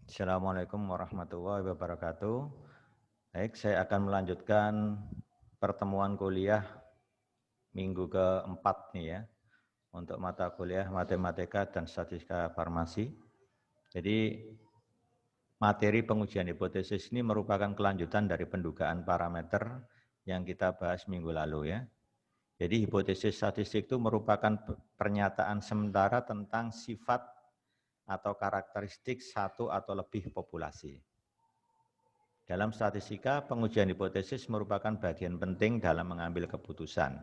Assalamualaikum warahmatullahi wabarakatuh. Baik, saya akan melanjutkan pertemuan kuliah minggu keempat nih ya, untuk mata kuliah Matematika dan Statistika Farmasi. Jadi materi pengujian hipotesis ini merupakan kelanjutan dari pendugaan parameter yang kita bahas minggu lalu ya. Jadi hipotesis statistik itu merupakan pernyataan sementara tentang sifat atau karakteristik satu atau lebih populasi. Dalam statistika, pengujian hipotesis merupakan bagian penting dalam mengambil keputusan.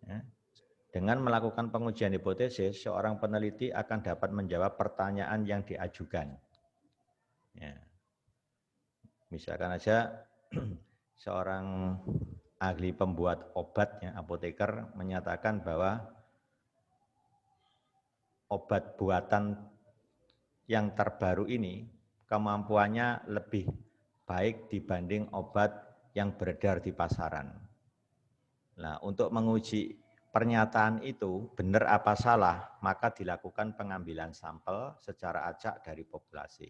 Ya. Dengan melakukan pengujian hipotesis, seorang peneliti akan dapat menjawab pertanyaan yang diajukan. Ya. Misalkan aja seorang ahli pembuat obat, ya, apoteker, menyatakan bahwa obat buatan yang terbaru ini kemampuannya lebih baik dibanding obat yang beredar di pasaran. Nah, untuk menguji pernyataan itu benar apa salah, maka dilakukan pengambilan sampel secara acak dari populasi.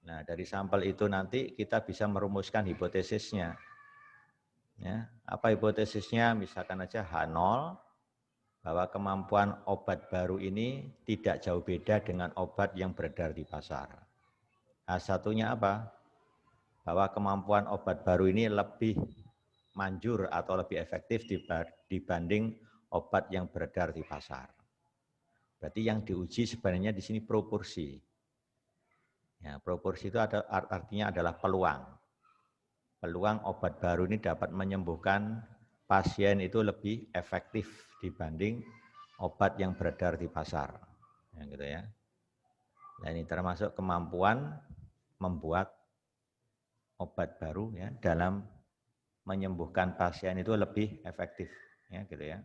Nah, dari sampel itu nanti kita bisa merumuskan hipotesisnya. Ya, apa hipotesisnya? Misalkan aja H0, bahwa kemampuan obat baru ini tidak jauh beda dengan obat yang beredar di pasar. H1-nya apa? Bahwa kemampuan obat baru ini lebih manjur atau lebih efektif dibanding obat yang beredar di pasar. Berarti yang diuji sebenarnya di sini proporsi. Ya, proporsi itu artinya adalah peluang. Peluang obat baru ini dapat menyembuhkan pasien itu lebih efektif dibanding obat yang beredar di pasar. Ya, gitu ya. Nah, ini termasuk kemampuan membuat obat baru ya dalam menyembuhkan pasien itu lebih efektif, ya gitu ya.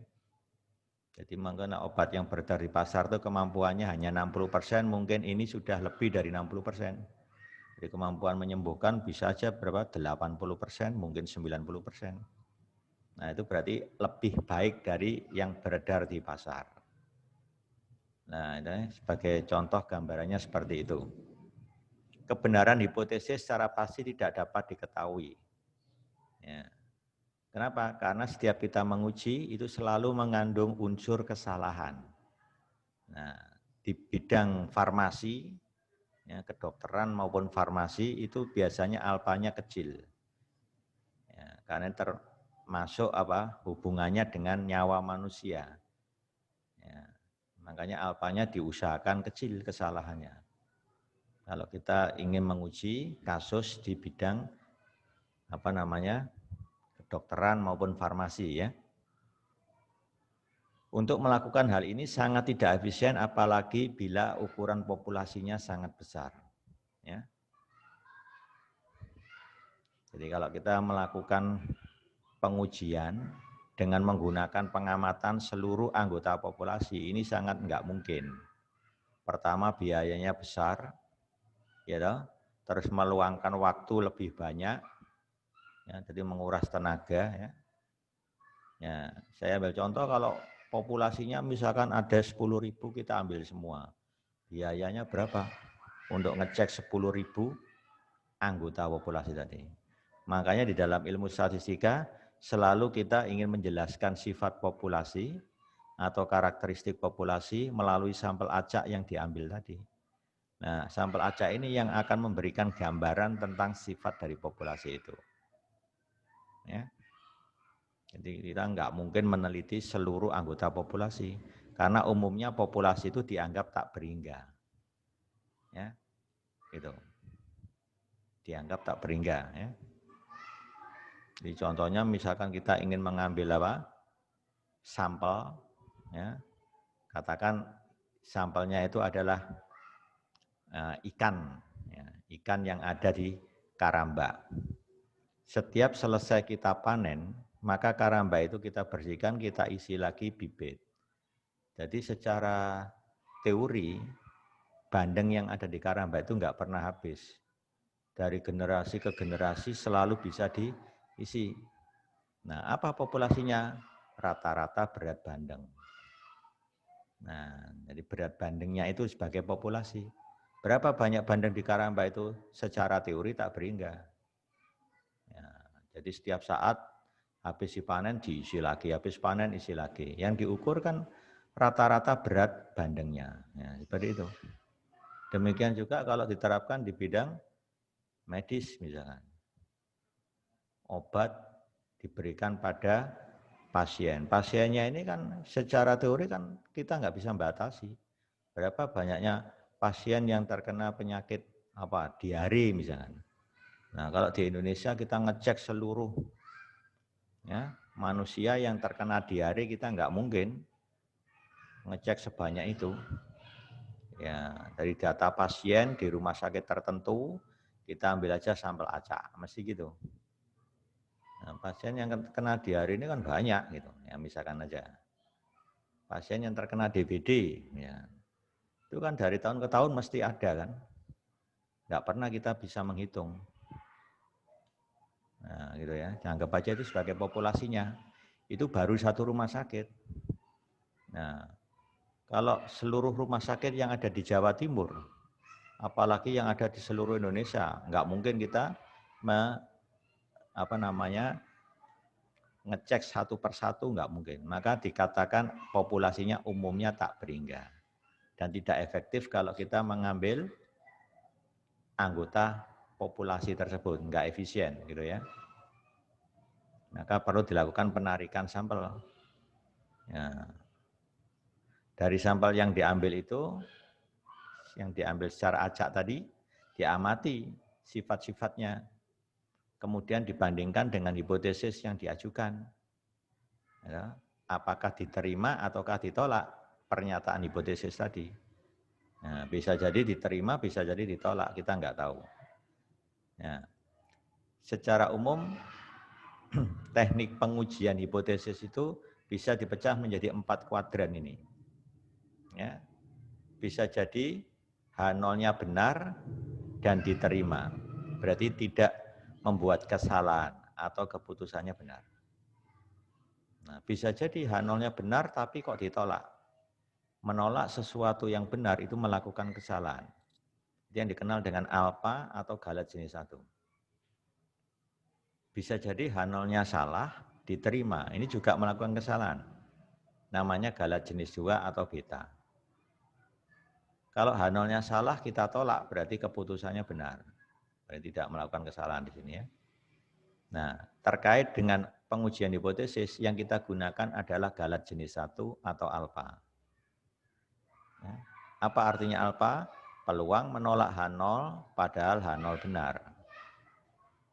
Jadi mungkin obat yang beredar di pasar itu kemampuannya hanya 60%, mungkin ini sudah lebih dari 60%. Jadi kemampuan menyembuhkan bisa aja berapa? 80%, mungkin 90%. Nah, itu berarti lebih baik dari yang beredar di pasar. Nah, ini sebagai contoh gambarannya seperti itu. Kebenaran hipotesis secara pasti tidak dapat diketahui. Ya. Kenapa? Karena setiap kita menguji itu selalu mengandung unsur kesalahan. Nah, di bidang farmasi, ya, kedokteran maupun farmasi itu biasanya alfanya kecil. Ya, karena termasuk hubungannya dengan nyawa manusia. Ya, makanya alfanya diusahakan kecil kesalahannya. Kalau kita ingin menguji kasus di bidang kedokteran maupun farmasi ya. Untuk melakukan hal ini sangat tidak efisien apalagi bila ukuran populasinya sangat besar. Ya. Jadi kalau kita melakukan pengujian dengan menggunakan pengamatan seluruh anggota populasi ini sangat enggak mungkin. Pertama biayanya besar, ya toh? Terus meluangkan waktu lebih banyak, ya, jadi menguras tenaga. Ya. Ya, saya ambil contoh kalau populasinya misalkan ada 10.000 kita ambil semua. Biayanya berapa? Untuk ngecek 10.000 anggota populasi tadi. Makanya di dalam ilmu statistika selalu kita ingin menjelaskan sifat populasi atau karakteristik populasi melalui sampel acak yang diambil tadi. Nah, sampel acak ini yang akan memberikan gambaran tentang sifat dari populasi itu. Ya. Jadi kita nggak mungkin meneliti seluruh anggota populasi karena umumnya populasi itu dianggap tak berhingga. Ya, gitu. Dianggap tak berhingga. Ya. Jadi contohnya misalkan kita ingin mengambil sampel, ya, katakan sampelnya itu adalah ikan, ya, ikan yang ada di karamba. Setiap selesai kita panen, maka karamba itu kita bersihkan, kita isi lagi bibit. Jadi secara teori, bandeng yang ada di karamba itu enggak pernah habis. Dari generasi ke generasi selalu bisa diisi. Nah, apa populasinya? Rata-rata berat bandeng. Nah, jadi berat bandengnya itu sebagai populasi. Berapa banyak bandeng di karamba itu secara teori tak beri enggak. Ya, jadi setiap saat habis panen diisi lagi, habis panen isi lagi. Yang diukur kan rata-rata berat bandengnya. Ya, seperti itu. Demikian juga kalau diterapkan di bidang medis misalkan. Obat diberikan pada pasien. Pasiennya ini kan secara teori kan kita nggak bisa membatasi. Berapa banyaknya pasien yang terkena penyakit diare misalkan. Nah, kalau di Indonesia kita ngecek seluruh manusia yang terkena diare, kita nggak mungkin ngecek sebanyak itu. Ya, dari data pasien di rumah sakit tertentu kita ambil aja sampel acak, mesti gitu. Nah, pasien yang kena diare ini kan banyak gitu. Ya, misalkan aja pasien yang terkena DBD, ya, itu kan dari tahun ke tahun mesti ada kan. Nggak pernah kita bisa menghitung. Nah, gitu ya. Anggap aja itu sebagai populasinya. Itu baru satu rumah sakit. Nah, kalau seluruh rumah sakit yang ada di Jawa Timur, apalagi yang ada di seluruh Indonesia, nggak mungkin kita ngecek satu persatu, nggak mungkin. Maka dikatakan populasinya umumnya tak beringga. Dan tidak efektif kalau kita mengambil anggota populasi tersebut, nggak efisien gitu ya. Maka perlu dilakukan penarikan sampel. Ya. Dari sampel yang diambil itu, yang diambil secara acak tadi, diamati sifat-sifatnya, kemudian dibandingkan dengan hipotesis yang diajukan. Ya. Apakah diterima ataukah ditolak pernyataan hipotesis tadi. Nah, bisa jadi diterima, bisa jadi ditolak, kita nggak tahu. Ya. Secara umum, teknik pengujian hipotesis itu bisa dipecah menjadi 4 kuadran ini. Ya. Bisa jadi H0-nya benar dan diterima. Berarti tidak membuat kesalahan atau keputusannya benar. Nah, bisa jadi H0-nya benar tapi kok ditolak. Menolak sesuatu yang benar itu melakukan kesalahan. Itu yang dikenal dengan alfa atau galat jenis 1. Bisa jadi H0-nya salah, diterima. Ini juga melakukan kesalahan. Namanya galat jenis 2 atau beta. Kalau H0-nya salah, kita tolak, berarti keputusannya benar. Berarti tidak melakukan kesalahan di sini ya. Nah, terkait dengan pengujian hipotesis, yang kita gunakan adalah galat jenis 1 atau alfa. Ya. Apa artinya alfa? Peluang menolak H0 padahal H0 benar.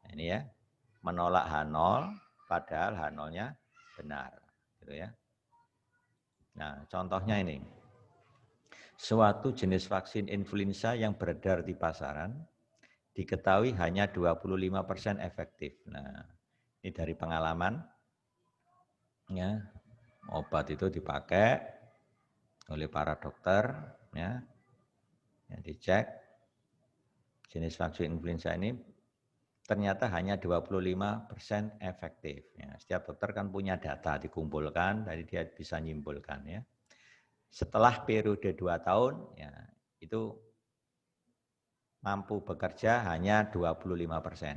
Nah, ini ya, menolak H0 padahal H0-nya benar. Gitu ya. Nah, contohnya ini. Suatu jenis vaksin influenza yang beredar di pasaran diketahui hanya 25% efektif. Nah, ini dari pengalaman, ya, obat itu dipakai oleh para dokter, ya, yang dicek jenis vaksin influenza ini ternyata hanya 25% efektif. Ya, setiap dokter kan punya data dikumpulkan, dari dia bisa nyimpulkan ya. Setelah periode 2 tahun, ya, itu mampu bekerja hanya 25%.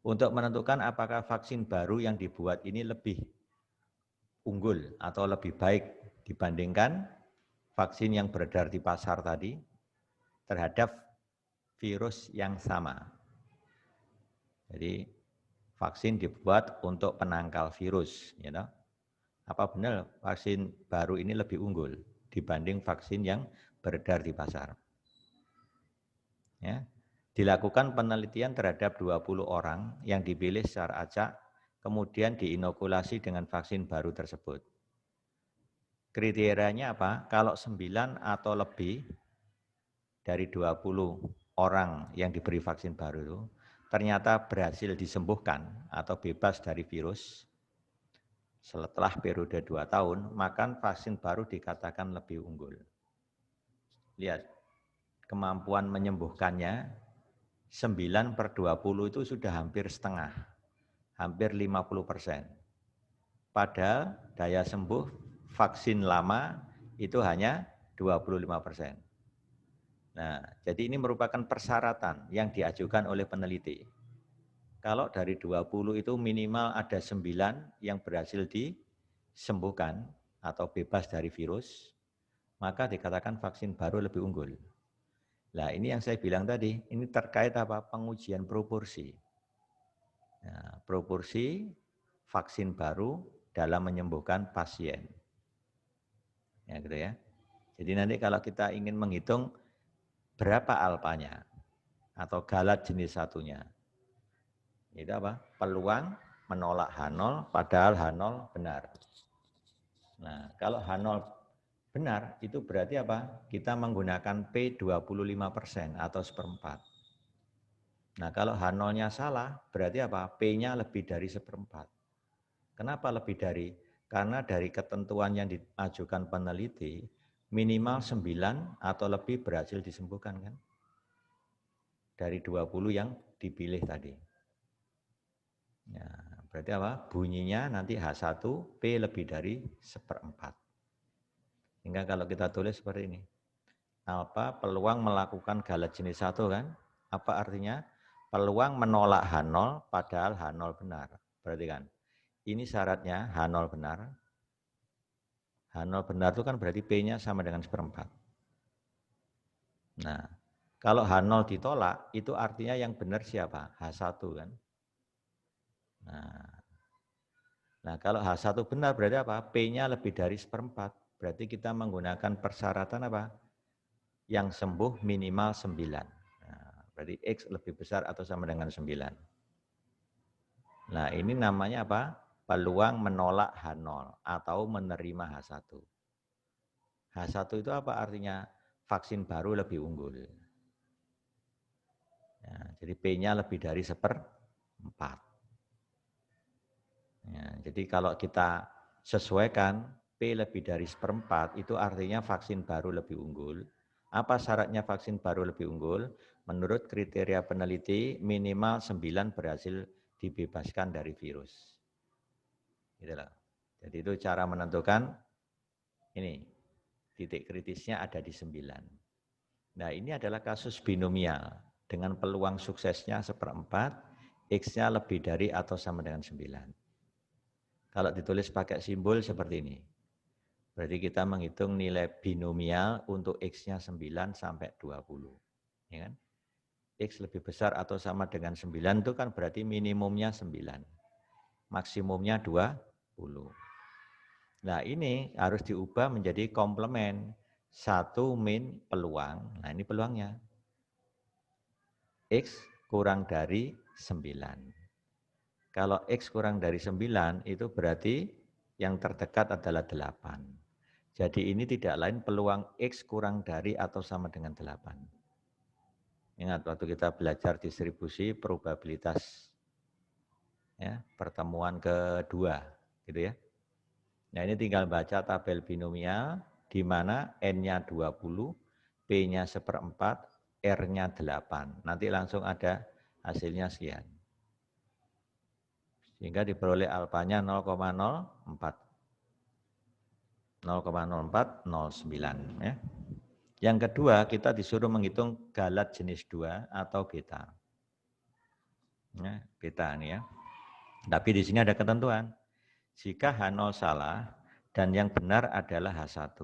Untuk menentukan apakah vaksin baru yang dibuat ini lebih unggul atau lebih baik dibandingkan vaksin yang beredar di pasar tadi terhadap virus yang sama. Jadi vaksin dibuat untuk penangkal virus, you know? Apa benar vaksin baru ini lebih unggul dibanding vaksin yang beredar di pasar? Ya. Dilakukan penelitian terhadap 20 orang yang dipilih secara acak, kemudian diinokulasi dengan vaksin baru tersebut. Kriterianya apa? Kalau 9 atau lebih dari 20 orang yang diberi vaksin baru itu, ternyata berhasil disembuhkan atau bebas dari virus, setelah periode 2 tahun, maka vaksin baru dikatakan lebih unggul. Lihat, kemampuan menyembuhkannya 9/20 itu sudah hampir setengah, hampir 50%. Padahal daya sembuh vaksin lama itu hanya 25%. Nah, jadi ini merupakan persyaratan yang diajukan oleh peneliti. Kalau dari 20 itu minimal ada 9 yang berhasil disembuhkan atau bebas dari virus, maka dikatakan vaksin baru lebih unggul. Nah, ini yang saya bilang tadi, ini terkait apa? Pengujian proporsi. Nah, proporsi vaksin baru dalam menyembuhkan pasien. Ya, gitu ya. Jadi nanti kalau kita ingin menghitung berapa alpanya atau galat jenis satunya, itu apa? Peluang menolak H0 padahal H0 benar. Nah, kalau H0 benar, itu berarti apa? Kita menggunakan P 25% atau seperempat. Nah, kalau H0-nya salah, berarti apa? P-nya lebih dari seperempat. Kenapa lebih dari? Karena dari ketentuan yang diajukan peneliti, minimal 9 atau lebih berhasil disembuhkan kan? Dari 20 yang dipilih tadi. Ya, berarti apa? Bunyinya nanti H1 P lebih dari seperempat. Hingga kalau kita tulis seperti ini. Apa peluang melakukan galat jenis 1 kan? Apa artinya? Peluang menolak H0 padahal H0 benar. Berarti kan? Ini syaratnya H0 benar. H0 benar itu kan berarti P-nya sama dengan seperempat. Nah, kalau H0 ditolak, itu artinya yang benar siapa? H1 kan? Nah, kalau H1 benar berarti apa? P-nya lebih dari seperempat. Berarti kita menggunakan persyaratan apa? Yang sembuh minimal 9. Nah, berarti X lebih besar atau sama dengan 9. Nah, ini namanya apa? Peluang menolak H0 atau menerima H1. H1 itu apa artinya? Vaksin baru lebih unggul. Ya, jadi P-nya lebih dari seperempat. Ya, jadi kalau kita sesuaikan P lebih dari seperempat, itu artinya vaksin baru lebih unggul. Apa syaratnya vaksin baru lebih unggul? Menurut kriteria peneliti, minimal 9 berhasil dibebaskan dari virus. Gitu loh. Jadi itu cara menentukan ini, titik kritisnya ada di 9. Nah, ini adalah kasus binomial dengan peluang suksesnya seperempat, X-nya lebih dari atau sama dengan 9. Kalau ditulis pakai simbol seperti ini, berarti kita menghitung nilai binomial untuk X-nya 9 sampai 20. Ya kan? X lebih besar atau sama dengan 9 itu kan berarti minimumnya 9, maksimumnya 20. Nah, ini harus diubah menjadi komplement. 1 min peluang, nah ini peluangnya. X kurang dari 9. Kalau X kurang dari 9, itu berarti yang terdekat adalah 8. Jadi ini tidak lain peluang X kurang dari atau sama dengan 8. Ingat waktu kita belajar distribusi probabilitas ya, pertemuan kedua, gitu ya. Nah, ini tinggal baca tabel binomial di mana N-nya 20, P-nya seperempat, R-nya 8. Nanti langsung ada hasilnya sekian. Sehingga diperoleh alfanya 0,04. 0,0409 ya. Yang kedua, kita disuruh menghitung galat jenis 2 atau beta. Ya, beta ini ya. Tapi di sini ada ketentuan. Jika H0 salah dan yang benar adalah H1.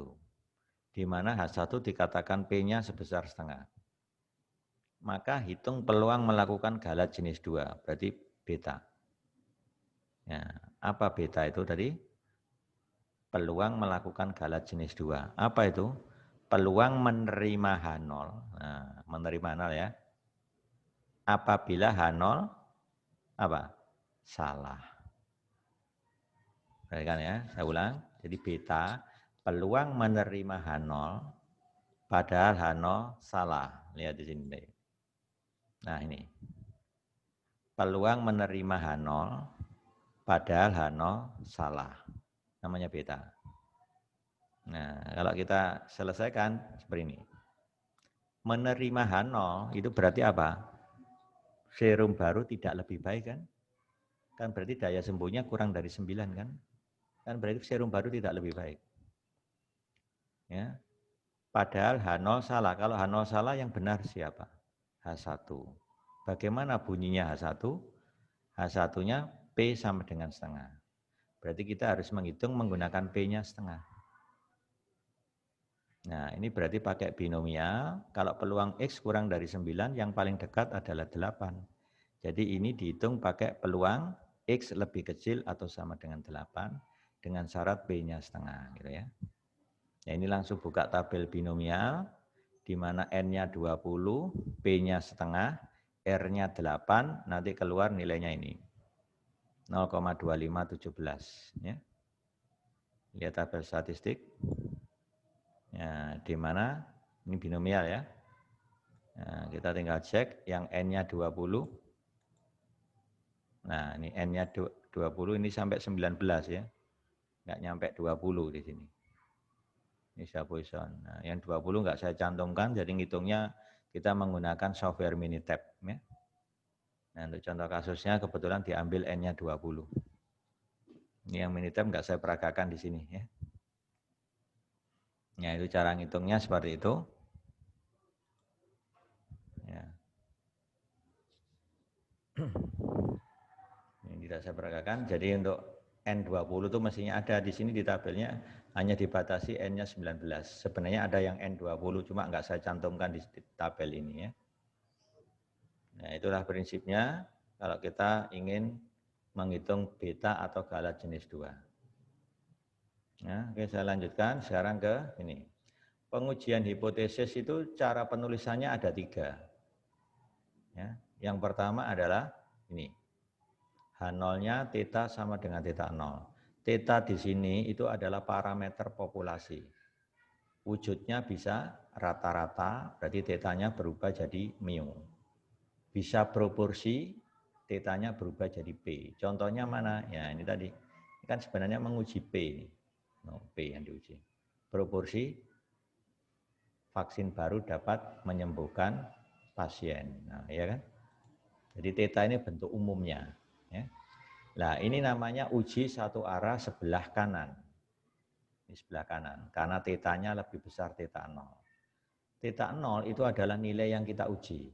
Di mana H1 dikatakan P-nya sebesar setengah. Maka hitung peluang melakukan galat jenis 2, berarti beta. Ya, apa beta itu tadi? Peluang melakukan galat jenis 2. Apa itu? Peluang menerima H0. Nah, menerima 0 ya. Apabila H0 apa? Salah. Perhatikan ya, saya ulang. Jadi beta, peluang menerima H0 padahal H0 salah. Lihat di sini. Nah, ini. Peluang menerima H0 padahal H0 salah. Namanya beta. Nah, kalau kita selesaikan seperti ini. Menerima H0 itu berarti apa? Serum baru tidak lebih baik kan? Kan berarti daya sembuhnya kurang dari 9 kan? Kan berarti serum baru tidak lebih baik. Ya. Padahal H0 salah. Kalau H0 salah yang benar siapa? H1. Bagaimana bunyinya H1? H1-nya P sama dengan setengah. Berarti kita harus menghitung menggunakan P-nya setengah. Nah, ini berarti pakai binomial. Kalau peluang X kurang dari 9, yang paling dekat adalah 8. Jadi ini dihitung pakai peluang X lebih kecil atau sama dengan 8 dengan syarat P-nya setengah. Gitu ya. Nah, ini langsung buka tabel binomial, di mana N-nya 20, P-nya setengah, R-nya 8, nanti keluar nilainya ini. 0,2517. Ya. Lihat tabel statistik. Ya, di mana ini binomial ya. Nah, kita tinggal cek yang N-nya 20. Nah, ini N-nya 20 ini sampai 19 ya. Enggak nyampe 20 di sini. Ini Poisson. Nah, yang 20 enggak saya cantumkan, jadi ngitungnya kita menggunakan software Minitab ya. Nah, untuk contoh kasusnya kebetulan diambil N-nya 20. Ini yang Minitab enggak saya peragakan di sini ya. Ya, itu cara ngitungnya seperti itu. Ya. Ini tidak saya peragakan. Jadi untuk N20 itu mestinya ada di sini di tabelnya, hanya dibatasi N-nya 19. Sebenarnya ada yang N20, cuma enggak saya cantumkan di tabel ini ya. Nah, itulah prinsipnya kalau kita ingin menghitung beta atau galat jenis 2. Nah, oke, saya lanjutkan sekarang ke ini. Pengujian hipotesis itu cara penulisannya ada 3. Ya. Yang pertama adalah ini. H0-nya theta sama dengan theta 0. Theta di sini itu adalah parameter populasi. Wujudnya bisa rata-rata, berarti tetanya berubah jadi mu. Bisa proporsi, tetanya berubah jadi P. Contohnya mana? Ya ini tadi. Ini kan sebenarnya menguji P. No, P yang diuji. Proporsi vaksin baru dapat menyembuhkan pasien. Nah, ya kan? Jadi theta ini bentuk umumnya. Ya. Nah, ini namanya uji satu arah sebelah kanan. Di sebelah kanan, karena tetanya lebih besar theta 0. Theta 0 itu adalah nilai yang kita uji.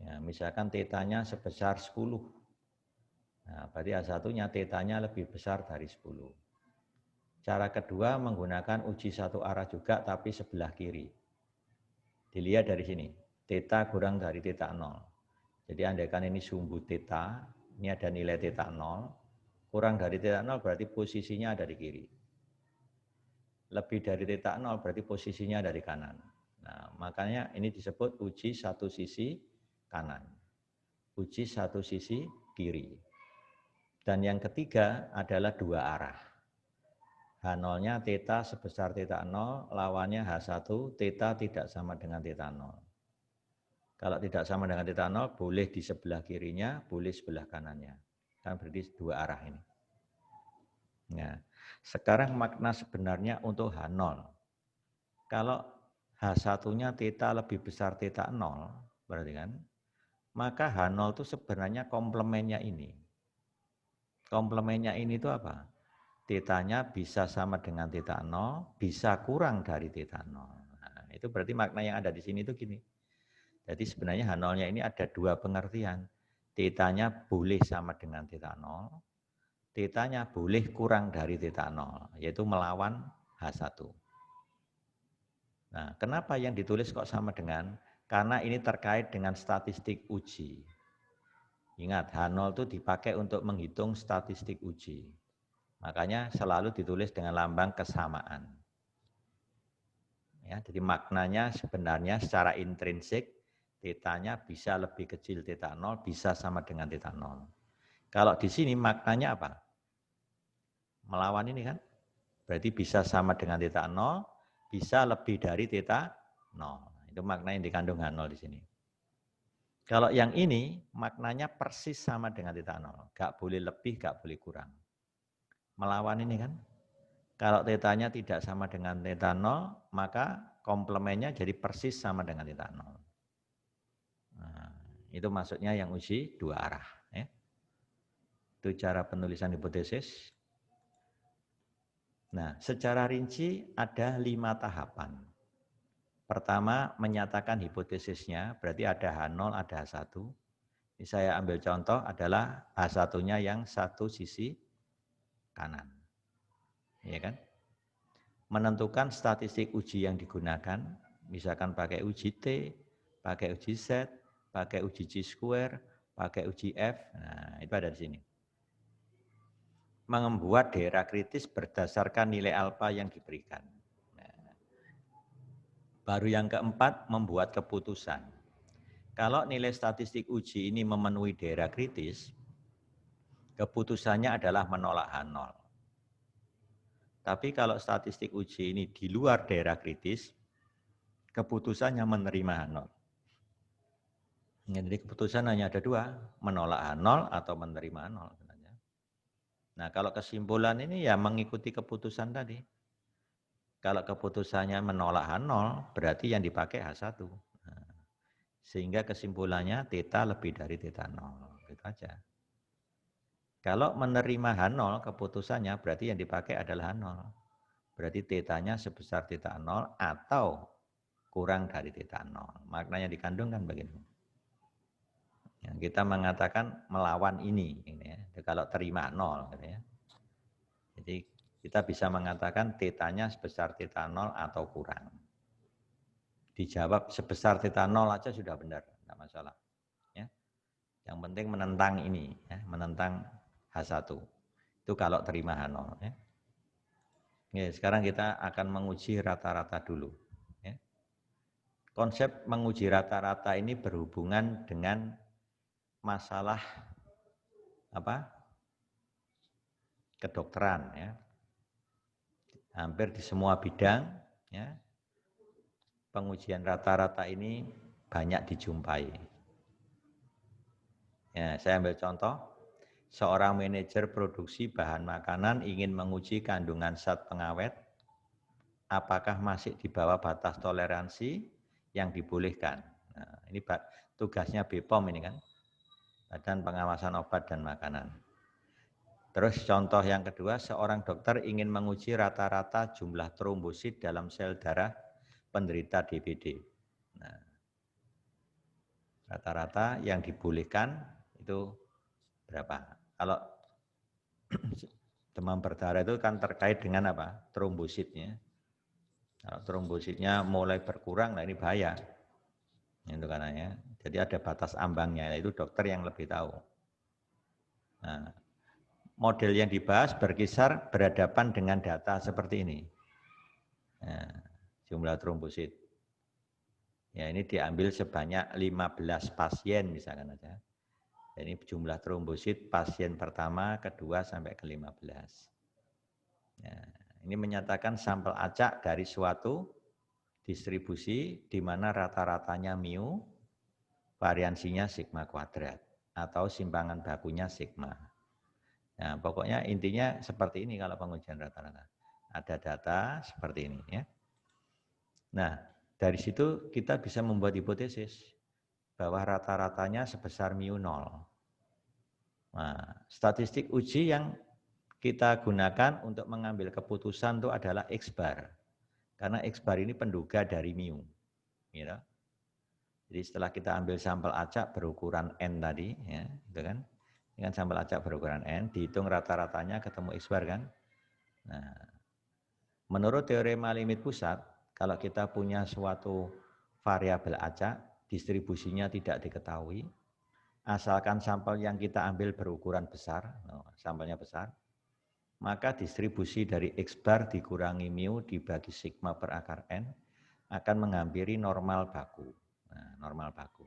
Ya, misalkan tetanya sebesar 10. Nah, berarti H1-nya tetanya lebih besar dari 10. Cara kedua menggunakan uji satu arah juga tapi sebelah kiri. Dilihat dari sini, theta kurang dari theta 0. Jadi andaikan ini sumbu theta, ini ada nilai theta 0, kurang dari theta 0 berarti posisinya ada di kiri. Lebih dari theta 0 berarti posisinya dari kanan. Nah, makanya ini disebut uji satu sisi kanan. Uji satu sisi kiri. Dan yang ketiga adalah dua arah. H0-nya theta sebesar theta 0, lawannya H1, theta tidak sama dengan theta 0. Kalau tidak sama dengan theta 0, boleh di sebelah kirinya, boleh sebelah kanannya. Kan berarti dua arah ini. Nah, sekarang makna sebenarnya untuk H0. Kalau H1-nya theta lebih besar theta 0, berarti kan, maka H0 itu sebenarnya komplemennya ini. Komplemennya ini itu apa? Tetanya bisa sama dengan theta 0, bisa kurang dari theta 0. Nah, itu berarti makna yang ada di sini itu gini. Jadi sebenarnya H0-nya ini ada dua pengertian. Tetanya boleh sama dengan theta 0, tetanya boleh kurang dari theta 0, yaitu melawan H1. Nah, kenapa yang ditulis kok sama dengan? Karena ini terkait dengan statistik uji. Ingat, H0 itu dipakai untuk menghitung statistik uji. Makanya selalu ditulis dengan lambang kesamaan. Ya, jadi maknanya sebenarnya secara intrinsik, tetanya bisa lebih kecil theta 0, bisa sama dengan theta 0. Kalau di sini maknanya apa? Melawan ini kan? Berarti bisa sama dengan theta 0, bisa lebih dari theta 0. Itu makna yang dikandung H0 di sini. Kalau yang ini maknanya persis sama dengan theta 0. Gak boleh lebih, gak boleh kurang. Melawan ini kan. Kalau tetanya tidak sama dengan theta 0, maka komplemennya jadi persis sama dengan theta 0. Nah, itu maksudnya yang uji dua arah. Ya. Itu cara penulisan hipotesis. Nah, secara rinci ada 5 tahapan. Pertama, menyatakan hipotesisnya, berarti ada H0, ada H1. Ini saya ambil contoh adalah H1-nya yang satu sisi kanan. Ya kan? Menentukan statistik uji yang digunakan, misalkan pakai uji T, pakai uji Z, pakai uji Chi-square, pakai uji F. Nah, itu ada di sini. Membuat daerah kritis berdasarkan nilai alfa yang diberikan. Nah, baru yang keempat, membuat keputusan. Kalau nilai statistik uji ini memenuhi daerah kritis, keputusannya adalah menolak H0. Tapi kalau statistik uji ini di luar daerah kritis, keputusannya menerima H0. Jadi keputusan hanya ada dua, menolak H0 atau menerima H0. Nah, kalau kesimpulan ini ya mengikuti keputusan tadi. Kalau keputusannya menolak H0, berarti yang dipakai H1. Nah, sehingga kesimpulannya theta lebih dari theta 0. Gitu aja. Kalau menerima H0, keputusannya berarti yang dipakai adalah H0. Berarti tetanya sebesar theta 0 atau kurang dari theta 0. Maknanya dikandung kan begini. Yang kita mengatakan melawan ini ya. Kalau terima 0 gitu ya. Jadi kita bisa mengatakan tetanya sebesar theta 0 atau kurang. Dijawab sebesar theta 0 aja sudah benar, tidak masalah. Ya. Yang penting menentang ini, ya, menentang H1. Itu kalau terima H0. Ya. Ya, sekarang kita akan menguji rata-rata dulu. Ya. Konsep menguji rata-rata ini berhubungan dengan masalah apa? Kedokteran. Ya. Hampir di semua bidang, ya, pengujian rata-rata ini banyak dijumpai. Ya, saya ambil contoh, seorang manajer produksi bahan makanan ingin menguji kandungan zat pengawet, apakah masih di bawah batas toleransi yang dibolehkan. Nah, ini tugasnya BPOM ini kan, Badan Pengawasan Obat dan Makanan. Terus contoh yang kedua, seorang dokter ingin menguji rata-rata jumlah trombosit dalam sel darah penderita DBD. Nah, rata-rata yang dibolehkan itu berapa? Kalau demam berdarah itu kan terkait dengan apa? Trombositnya. Kalau trombositnya mulai berkurang, nah ini bahaya. Itu karena jadi ada batas ambangnya, itu dokter yang lebih tahu. Nah, model yang dibahas berkisar berhadapan dengan data seperti ini. Nah, jumlah trombosit. Ya, ini diambil sebanyak 15 pasien misalkan aja. Jadi jumlah trombosit pasien pertama, kedua sampai ke-15. Ya, ini menyatakan sampel acak dari suatu distribusi di mana rata-ratanya mu, variansinya sigma kuadrat atau simpangan bakunya sigma. Nah, pokoknya intinya seperti ini kalau pengujian rata-rata. Ada data seperti ini ya. Nah, dari situ kita bisa membuat hipotesis bahwa rata-ratanya sebesar mu 0. Nah, statistik uji yang kita gunakan untuk mengambil keputusan itu adalah X-bar. Karena X-bar ini penduga dari mu. Gitu. Jadi setelah kita ambil sampel acak berukuran N tadi, ya, gitu kan? Ini kan sampel acak berukuran N, dihitung rata-ratanya ketemu X-bar kan? Nah, menurut teorema limit pusat, kalau kita punya suatu variabel acak, distribusinya tidak diketahui, asalkan sampel yang kita ambil berukuran besar, sampelnya besar, maka distribusi dari X-bar dikurangi mu dibagi sigma per akar N akan menghampiri normal baku. Nah, normal baku.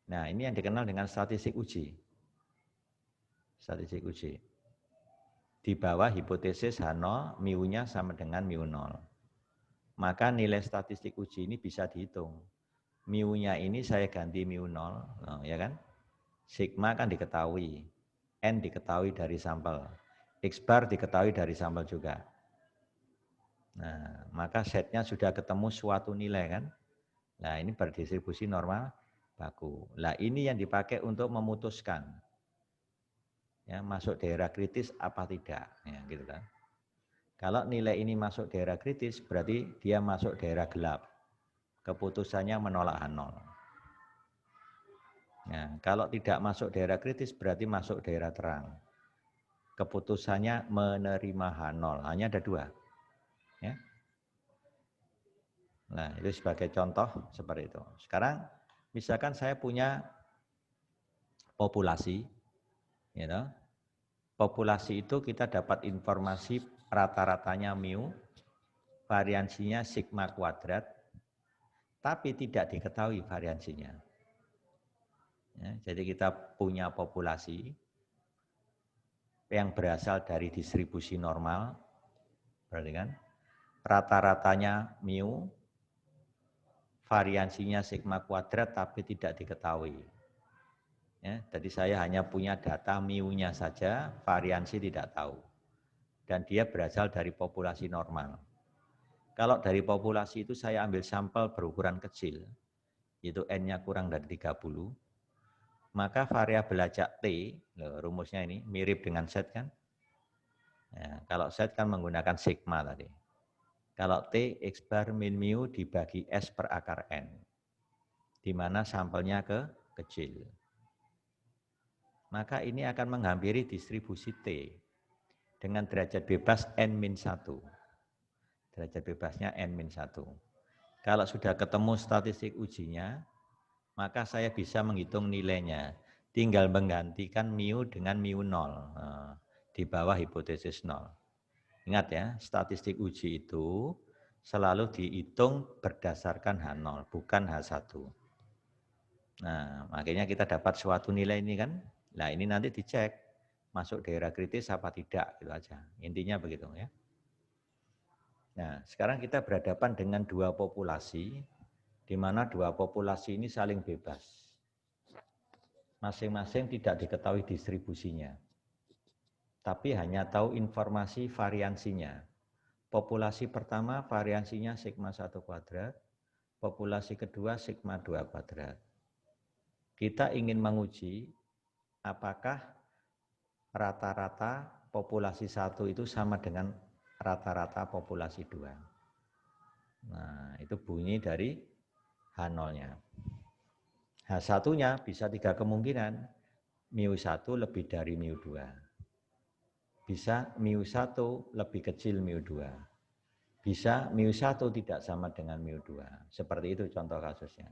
Nah, ini yang dikenal dengan statistik uji. Statistik uji. Di bawah hipotesis H0, mu-nya sama dengan mu 0. Maka nilai statistik uji ini bisa dihitung. Mu-nya ini saya ganti mu 0, ya kan? Sigma kan diketahui. N diketahui dari sampel. X-bar diketahui dari sampel juga. Nah, maka setnya sudah ketemu suatu nilai kan? Nah, ini berdistribusi normal baku. Nah, ini yang dipakai untuk memutuskan ya masuk daerah kritis apa tidak, ya gitu kan. Kalau nilai ini masuk daerah kritis, berarti dia masuk daerah gelap. Keputusannya menolak H0. Nah, kalau tidak masuk daerah kritis, berarti masuk daerah terang. Keputusannya menerima H0. Hanya ada 2. Ya. Nah, itu sebagai contoh seperti itu. Sekarang, misalkan saya punya populasi, populasi itu kita dapat informasi rata-ratanya mu, variansinya sigma kuadrat, tapi tidak diketahui variansinya. Ya, jadi kita punya populasi yang berasal dari distribusi normal, berarti kan rata-ratanya mu, variansinya sigma kuadrat, tapi tidak diketahui. Ya, jadi saya hanya punya data mu-nya saja, variansi tidak tahu. Dan dia berasal dari populasi normal. Kalau dari populasi itu saya ambil sampel berukuran kecil, yaitu N-nya kurang dari 30, maka variabel acak T, rumusnya ini mirip dengan set kan? Ya, kalau set kan menggunakan sigma tadi. Kalau T, X bar min mu dibagi S per akar N, di mana sampelnya kecil. Maka ini akan menghampiri distribusi T dengan derajat bebas N-1. Derajat bebasnya N-1. Kalau sudah ketemu statistik ujinya, maka saya bisa menghitung nilainya. Tinggal menggantikan mu dengan mu 0 di bawah hipotesis 0. Ingat ya, statistik uji itu selalu dihitung berdasarkan H0, bukan H1. Nah, makanya kita dapat suatu nilai ini kan. Nah, ini nanti dicek masuk daerah kritis apa tidak, gitu aja. Intinya begitu ya. Nah, sekarang kita berhadapan dengan 2 populasi, di mana 2 populasi ini saling bebas. Masing-masing tidak diketahui distribusinya, tapi hanya tahu informasi variansinya. Populasi pertama variansinya sigma 1 kuadrat, populasi kedua sigma 2 kuadrat. Kita ingin menguji apakah rata-rata populasi 1 itu sama dengan rata-rata populasi 2. Nah, itu bunyi dari H0-nya. H1-nya bisa 3 kemungkinan. mu1 lebih dari mu2. Bisa mu1 lebih kecil mu2. Bisa mu1 tidak sama dengan mu2. Seperti itu contoh kasusnya.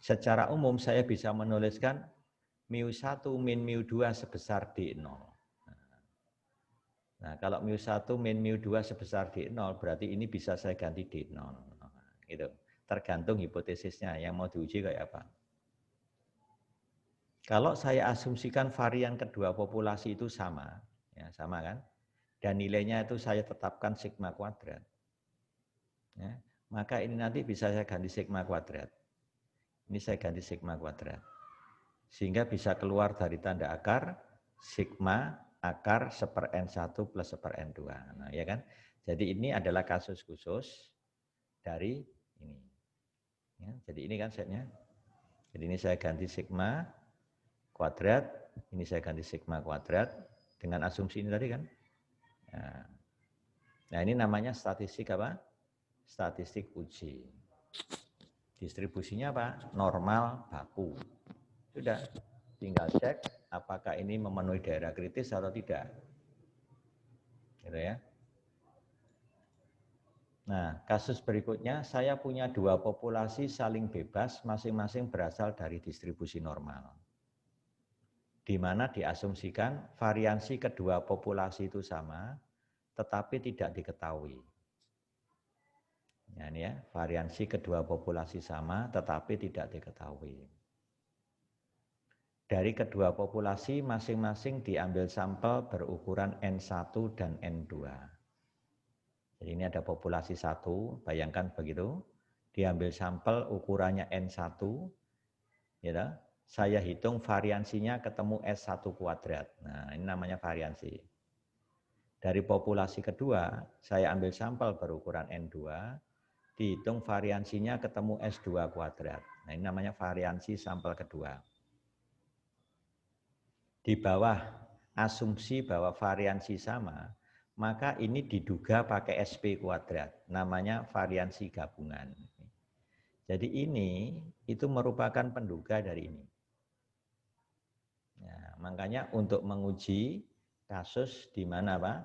Secara umum saya bisa menuliskan mu1 min mu2 sebesar D0. Nah, kalau mu1 min mu2 sebesar D0, berarti ini bisa saya ganti D0. Itu tergantung hipotesisnya yang mau diuji kayak apa. Kalau saya asumsikan varian kedua populasi itu sama, ya sama kan? Dan nilainya itu saya tetapkan sigma kuadrat. Ya, maka ini nanti bisa saya ganti sigma kuadrat. Ini saya ganti sigma kuadrat. Sehingga bisa keluar dari tanda akar sigma akar 1/N1 plus 1/N2. Nah, ya kan? Jadi ini adalah kasus khusus dari ini. Ya, jadi ini kan setnya. Jadi ini saya ganti sigma kuadrat, ini saya ganti sigma kuadrat dengan asumsi ini tadi kan. Nah, ini namanya statistik apa? Statistik uji. Distribusinya apa? Normal baku. Sudah, tinggal cek apakah ini memenuhi daerah kritis atau tidak. Gitu ya. Nah, kasus berikutnya saya punya 2 populasi saling bebas, masing-masing berasal dari distribusi normal. Di mana diasumsikan variansi kedua populasi itu sama, tetapi tidak diketahui. Ya, ini ya, variansi kedua populasi sama, tetapi tidak diketahui. Dari kedua populasi masing-masing diambil sampel berukuran N1 dan N2. Jadi ini ada populasi 1, bayangkan begitu. Diambil sampel ukurannya N1, ya, saya hitung variansinya ketemu S1 kuadrat. Nah, ini namanya variansi. Dari populasi kedua, saya ambil sampel berukuran N2, dihitung variansinya ketemu S2 kuadrat. Nah, ini namanya variansi sampel kedua. Di bawah asumsi bahwa variansi sama, maka ini diduga pakai SP kuadrat, namanya variansi gabungan. Jadi ini itu merupakan penduga dari ini. Nah, makanya untuk menguji kasus di mana Pak,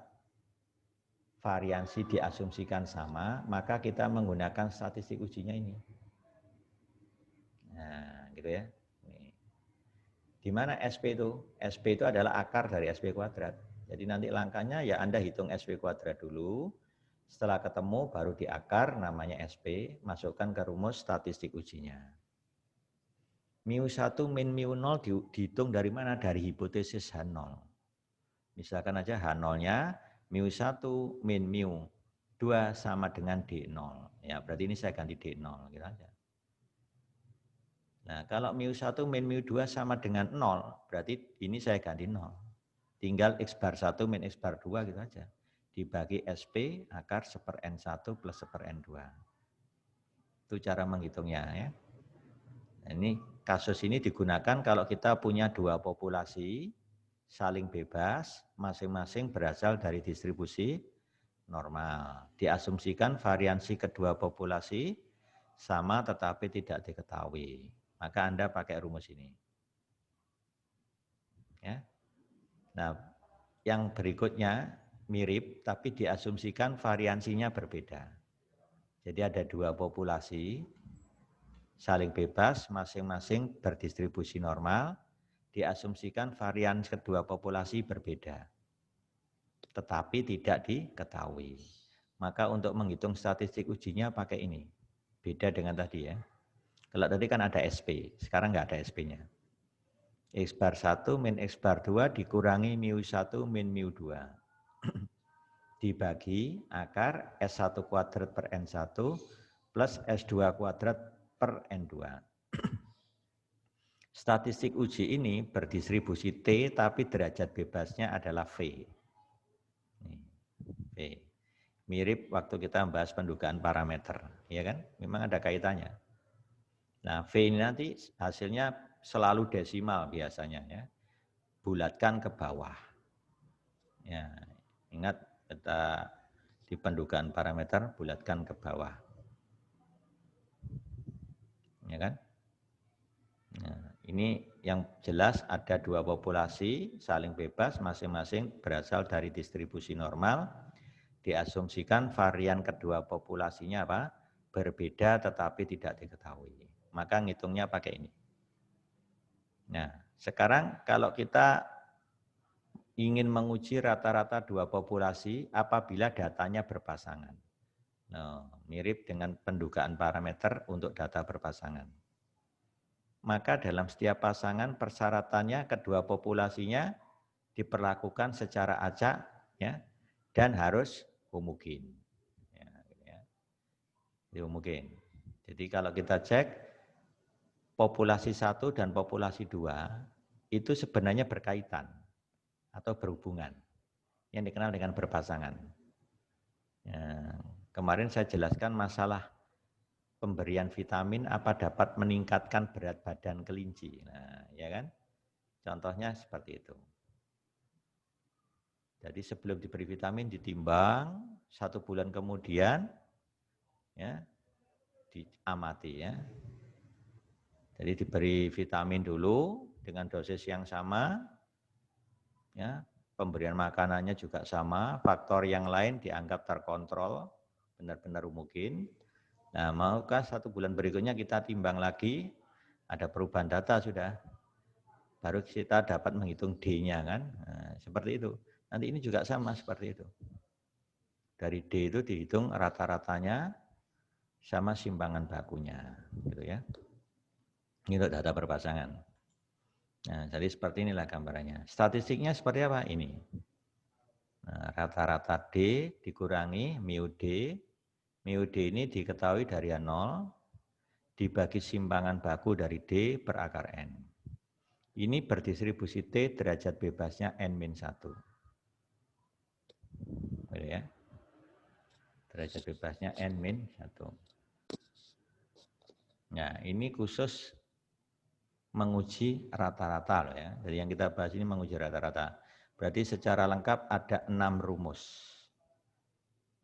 variansi diasumsikan sama, maka kita menggunakan statistik ujinya ini. Nah, gitu ya. Di mana SP itu? SP itu adalah akar dari SP kuadrat. Jadi nanti langkahnya ya Anda hitung SP kuadrat dulu. Setelah ketemu baru di akar namanya SP, masukkan ke rumus statistik ujinya. Mu1 min mu0 dihitung dari mana? Dari hipotesis H0. Misalkan aja H0-nya mu1 min mu2 sama dengan D0. Ya, berarti ini saya ganti D0 gitu aja. Nah, kalau mu1 min mu2 sama dengan 0, berarti ini saya ganti 0. Tinggal x bar 1 min x bar 2 gitu aja. Dibagi SP akar 1/N1 plus 1/N2. Itu cara menghitungnya ya. Nah, ini kasus ini digunakan kalau kita punya dua populasi saling bebas, masing-masing berasal dari distribusi normal. Diasumsikan variansi kedua populasi sama tetapi tidak diketahui. Maka Anda pakai rumus ini. Ya. Nah, yang berikutnya mirip tapi diasumsikan variansinya berbeda. Jadi ada dua populasi saling bebas, masing-masing berdistribusi normal, diasumsikan varian kedua populasi berbeda, tetapi tidak diketahui. Maka untuk menghitung statistik ujinya pakai ini. Beda dengan tadi ya. Kalau tadi kan ada SP, sekarang nggak ada SP-nya. X bar 1 min X bar 2 dikurangi mu1 min mu2. Dibagi akar S1 kuadrat per N1 plus S2 kuadrat per N2. Statistik uji ini berdistribusi T tapi derajat bebasnya adalah V. V. Mirip waktu kita membahas pendugaan parameter, ya kan? Memang ada kaitannya. Nah, V ini nanti hasilnya selalu desimal biasanya ya. Bulatkan ke bawah. Ya, ingat kita di pendugaan parameter bulatkan ke bawah. Ya kan? Nah, ini yang jelas ada dua populasi saling bebas masing-masing berasal dari distribusi normal. Diasumsikan varian kedua populasinya apa? Berbeda tetapi tidak diketahui. Maka ngitungnya pakai ini. Nah, sekarang kalau kita ingin menguji rata-rata dua populasi apabila datanya berpasangan. Nah, mirip dengan pendugaan parameter untuk data berpasangan. Maka dalam setiap pasangan persyaratannya kedua populasinya diperlakukan secara acak ya, dan harus homogen. Ya. Homogen. Jadi kalau kita cek populasi 1 dan populasi 2 itu sebenarnya berkaitan atau berhubungan yang dikenal dengan berpasangan. Ya, kemarin saya jelaskan masalah pemberian vitamin apa dapat meningkatkan berat badan kelinci. Nah, ya kan? Contohnya seperti itu. Jadi sebelum diberi vitamin ditimbang, 1 bulan kemudian ya diamati ya. Jadi diberi vitamin dulu dengan dosis yang sama, ya, pemberian makanannya juga sama, faktor yang lain dianggap terkontrol, benar-benar mungkin. Nah, maukah 1 bulan berikutnya kita timbang lagi, ada perubahan data sudah, baru kita dapat menghitung D-nya kan, nah, seperti itu. Nanti ini juga sama seperti itu. Dari D itu dihitung rata-ratanya sama simpangan bakunya, gitu ya. Ini untuk data berpasangan. Nah, jadi seperti inilah gambarannya. Statistiknya seperti apa? Ini. Nah, rata-rata D dikurangi mu D. Mu D ini diketahui dari 0, dibagi simpangan baku dari D per akar N. Ini berdistribusi T derajat bebasnya N-1. Boleh ya? Derajat bebasnya N-1. Nah, ini khusus menguji rata-rata loh ya. Jadi yang kita bahas ini menguji rata-rata. Berarti secara lengkap ada 6 rumus.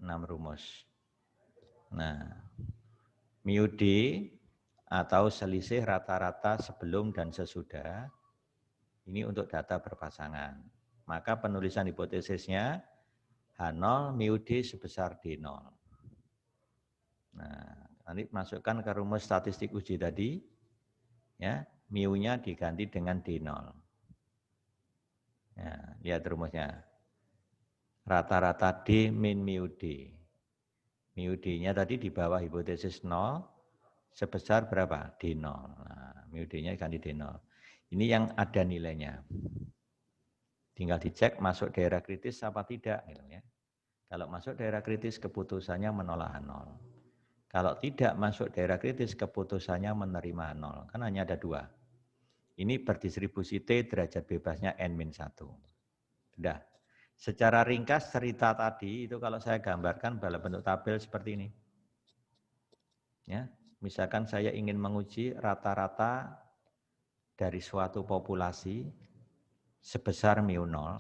6 rumus. Nah, mu D atau selisih rata-rata sebelum dan sesudah, ini untuk data berpasangan. Maka penulisan hipotesisnya H0 mu D sebesar D0. Nah, nanti masukkan ke rumus statistik uji tadi, ya, mu-nya diganti dengan D0. Ya, lihat rumusnya. Rata-rata D min mu D. Mu D-nya tadi di bawah hipotesis 0, sebesar berapa? D0. Nah, mu D-nya ganti D0. Ini yang ada nilainya. Tinggal dicek masuk daerah kritis apa tidak. Gitu ya. Kalau masuk daerah kritis, keputusannya menolak H0. Kalau tidak masuk daerah kritis, keputusannya menerima H0. Kan hanya ada 2. Ini berdistribusi T derajat bebasnya N-1. Sudah. Secara ringkas cerita tadi itu kalau saya gambarkan dalam bentuk tabel seperti ini. Ya, misalkan saya ingin menguji rata-rata dari suatu populasi sebesar mu0,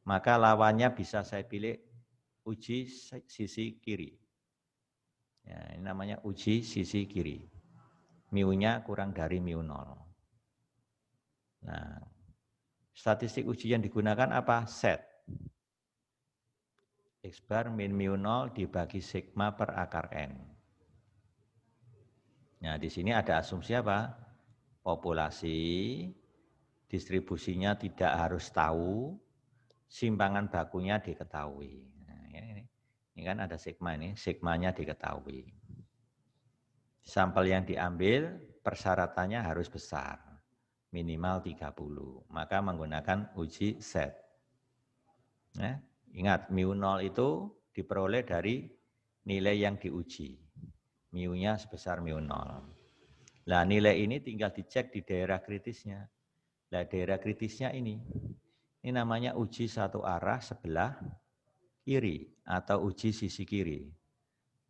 maka lawannya bisa saya pilih uji sisi kiri. Ya, ini namanya uji sisi kiri. Mu-nya kurang dari mu0. Nah, statistik uji yang digunakan apa? Set. X bar min mu0 dibagi sigma per akar N. Nah, di sini ada asumsi apa? Populasi, distribusinya tidak harus tahu, simpangan bakunya diketahui. Nah, ini kan ada sigma ini, sigmanya diketahui. Sampel yang diambil persyaratannya harus besar, minimal 30. Maka menggunakan uji set. Nah, ingat, mu0 itu diperoleh dari nilai yang diuji. Mu-nya sebesar mu0. Nah, nilai ini tinggal dicek di daerah kritisnya. Nah, daerah kritisnya ini namanya uji satu arah sebelah kiri atau uji sisi kiri.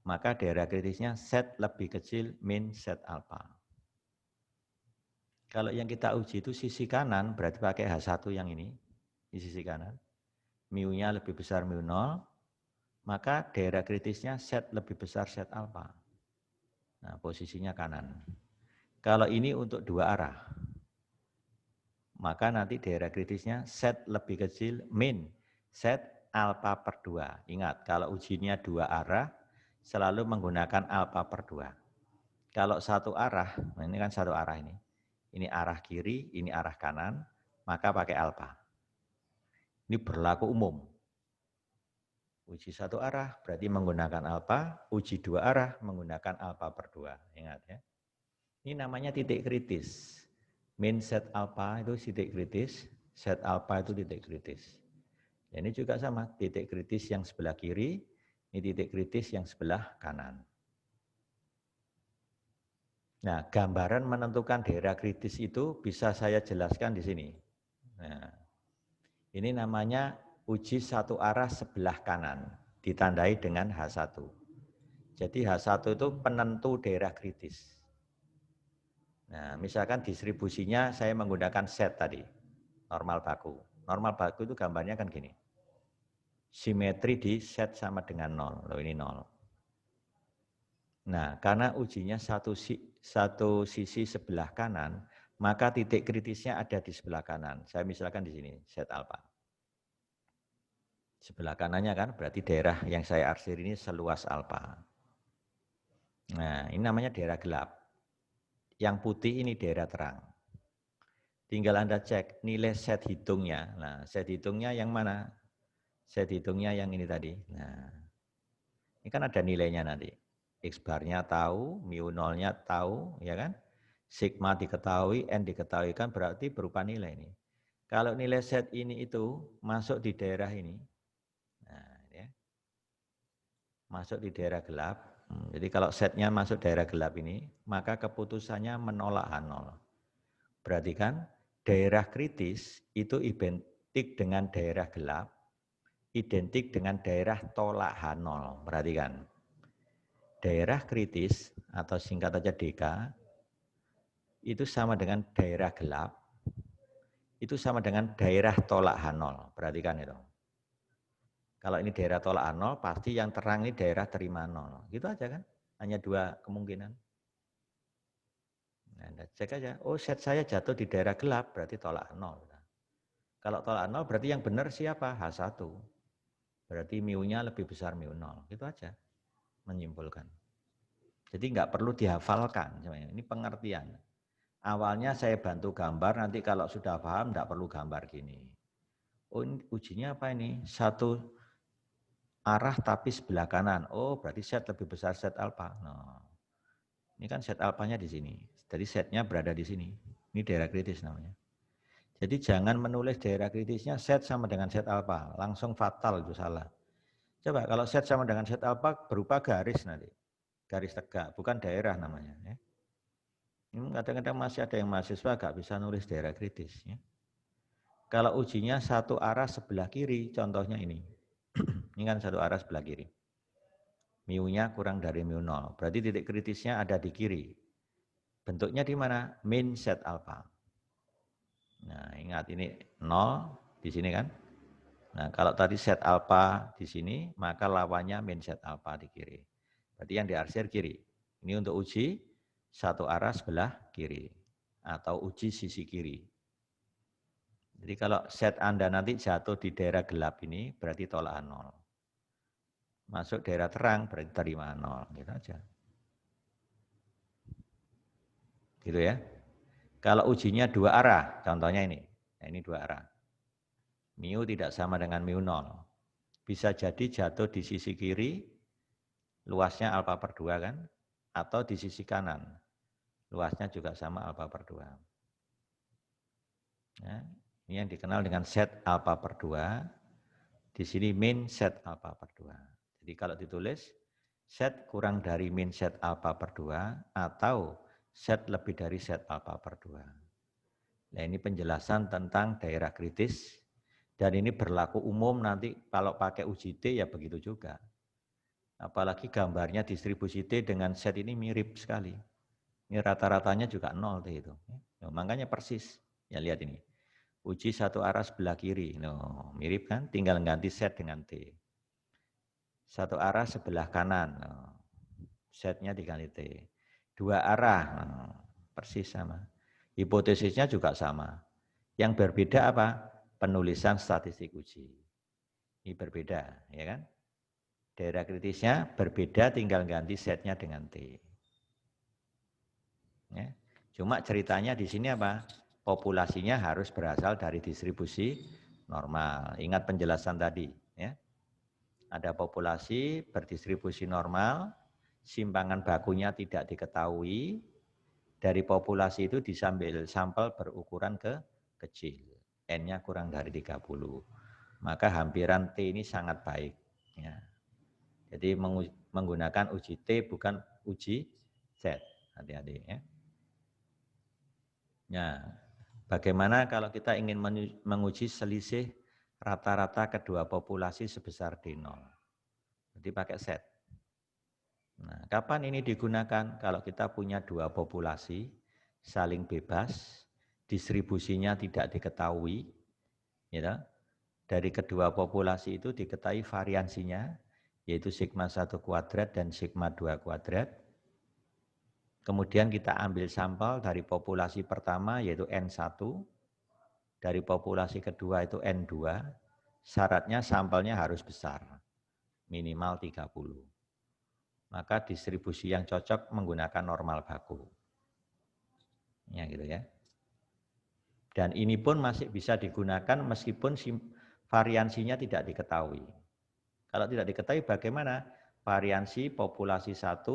Maka daerah kritisnya set lebih kecil min set alfa. Kalau yang kita uji itu sisi kanan, berarti pakai H1 yang ini, di sisi kanan. Mu-nya lebih besar mu0, maka daerah kritisnya set lebih besar set alfa. Nah, posisinya kanan. Kalau ini untuk dua arah, maka nanti daerah kritisnya set lebih kecil min set alfa per 2. Ingat, kalau ujinya dua arah, selalu menggunakan alfa per 2. Kalau satu arah, nah ini kan satu arah ini arah kiri, ini arah kanan, maka pakai alfa. Ini berlaku umum. Uji satu arah berarti menggunakan alfa, uji dua arah menggunakan alfa per 2. Ingat ya. Ini namanya titik kritis. Min set alfa itu titik kritis, set alfa itu titik kritis. Ini juga sama, titik kritis yang sebelah kiri, ini titik kritis yang sebelah kanan. Nah, gambaran menentukan daerah kritis itu bisa saya jelaskan di sini. Nah, ini namanya uji satu arah sebelah kanan, ditandai dengan H1. Jadi H1 itu penentu daerah kritis. Nah, misalkan distribusinya saya menggunakan set tadi, normal baku. Normal baku itu gambarnya kan gini. Simetri di set sama dengan 0. Loh, ini 0. Nah, karena ujinya satu sisi sebelah kanan, maka titik kritisnya ada di sebelah kanan. Saya misalkan di sini, set alfa. Sebelah kanannya kan berarti daerah yang saya arsir ini seluas alfa. Nah, ini namanya daerah gelap. Yang putih ini daerah terang. Tinggal Anda cek nilai set hitungnya. Nah, set hitungnya yang mana? Set hitungnya yang ini tadi. Nah, ini kan ada nilainya nanti. X bar-nya tahu, mu0-nya tahu, ya kan? Sigma diketahui, N diketahui kan berarti berupa nilai ini. Kalau nilai set ini itu masuk di daerah ini, nah, ya, masuk di daerah gelap. Jadi kalau setnya masuk daerah gelap ini, maka keputusannya menolak H0. Berarti kan daerah kritis itu identik dengan daerah gelap, identik dengan daerah tolak H0. Perhatikan. Daerah kritis atau singkat saja DK itu sama dengan daerah gelap, itu sama dengan daerah tolak H0. Perhatikan itu. Kalau ini daerah tolak nol, pasti yang terang ini daerah terima nol. Gitu aja kan? Hanya dua kemungkinan. Nah, Anda cek aja, oh set saya jatuh di daerah gelap, berarti tolak nol. Kalau tolak nol berarti yang benar siapa? H1. Berarti mu-nya lebih besar mu nol. Gitu aja menyimpulkan. Jadi nggak perlu dihafalkan. Ini pengertian. Awalnya saya bantu gambar, nanti kalau sudah paham nggak perlu gambar gini. Oh ini ujinya apa ini? Satu arah tapi sebelah kanan. Oh berarti set lebih besar set alfa. Nah, ini kan set alfanya di sini. Jadi setnya berada di sini. Ini daerah kritis namanya. Jadi jangan menulis daerah kritisnya set sama dengan set alfa. Langsung fatal itu salah. Coba kalau set sama dengan set alfa berupa garis nanti. Garis tegak, bukan daerah namanya. Ya. Ini kadang-kadang masih ada yang mahasiswa gak bisa nulis daerah kritis. Ya. Kalau ujinya satu arah sebelah kiri, contohnya ini. Ini kan satu arah sebelah kiri. Mu-nya kurang dari mu 0. Berarti titik kritisnya ada di kiri. Bentuknya di mana? Min set alfa. Nah, ingat ini 0 di sini kan? Nah, kalau tadi set alfa di sini, maka lawannya min set alfa di kiri. Berarti yang diarsir kiri. Ini untuk uji satu arah sebelah kiri. Atau uji sisi kiri. Jadi kalau set Anda nanti jatuh di daerah gelap ini, berarti tolak 0. Masuk daerah terang, berarti terima 0. Gitu aja. Gitu ya. Kalau ujinya dua arah, contohnya ini. Nah, ini dua arah. Mu tidak sama dengan mu 0. Bisa jadi jatuh di sisi kiri, luasnya alfa per 2 kan? Atau di sisi kanan, luasnya juga sama alfa per 2. Ya, ini yang dikenal dengan set alfa per 2. Di sini min set alfa per 2. Jadi kalau ditulis, set kurang dari min set alfa per 2 atau set lebih dari set alfa per 2. Nah ini penjelasan tentang daerah kritis. Dan ini berlaku umum nanti kalau pakai uji T ya begitu juga. Apalagi gambarnya distribusi T dengan set ini mirip sekali. Ini rata-ratanya juga 0 T itu. Nah, makanya persis. Ya lihat ini. Uji satu arah sebelah kiri. No, mirip kan? Tinggal ganti set dengan T. Satu arah sebelah kanan. No, setnya diganti T. Dua arah. No, persis sama. Hipotesisnya juga sama. Yang berbeda apa? Penulisan statistik uji. Ini berbeda, ya kan? Daerah kritisnya berbeda, tinggal ganti setnya dengan T. Ya. Cuma ceritanya di sini apa? Populasinya harus berasal dari distribusi normal. Ingat penjelasan tadi, ya. Ada populasi berdistribusi normal, simpangan bakunya tidak diketahui. Dari populasi itu diambil sampel berukuran kecil. N-nya kurang dari 30. Maka hampiran T ini sangat baik. Ya. Jadi menggunakan uji T bukan uji Z. Hati-hati ya. Ya. Bagaimana kalau kita ingin menguji selisih rata-rata kedua populasi sebesar D0? Jadi pakai Z. Nah, kapan ini digunakan? Kalau kita punya dua populasi saling bebas, distribusinya tidak diketahui, ya, dari kedua populasi itu diketahui variansinya, yaitu sigma 1 kuadrat dan sigma 2 kuadrat. Kemudian kita ambil sampel dari populasi pertama yaitu N1, dari populasi kedua itu N2, syaratnya sampelnya harus besar, minimal 30. Maka distribusi yang cocok menggunakan normal baku. Ya gitu ya. Dan ini pun masih bisa digunakan meskipun variansinya tidak diketahui. Kalau tidak diketahui bagaimana? Variansi populasi 1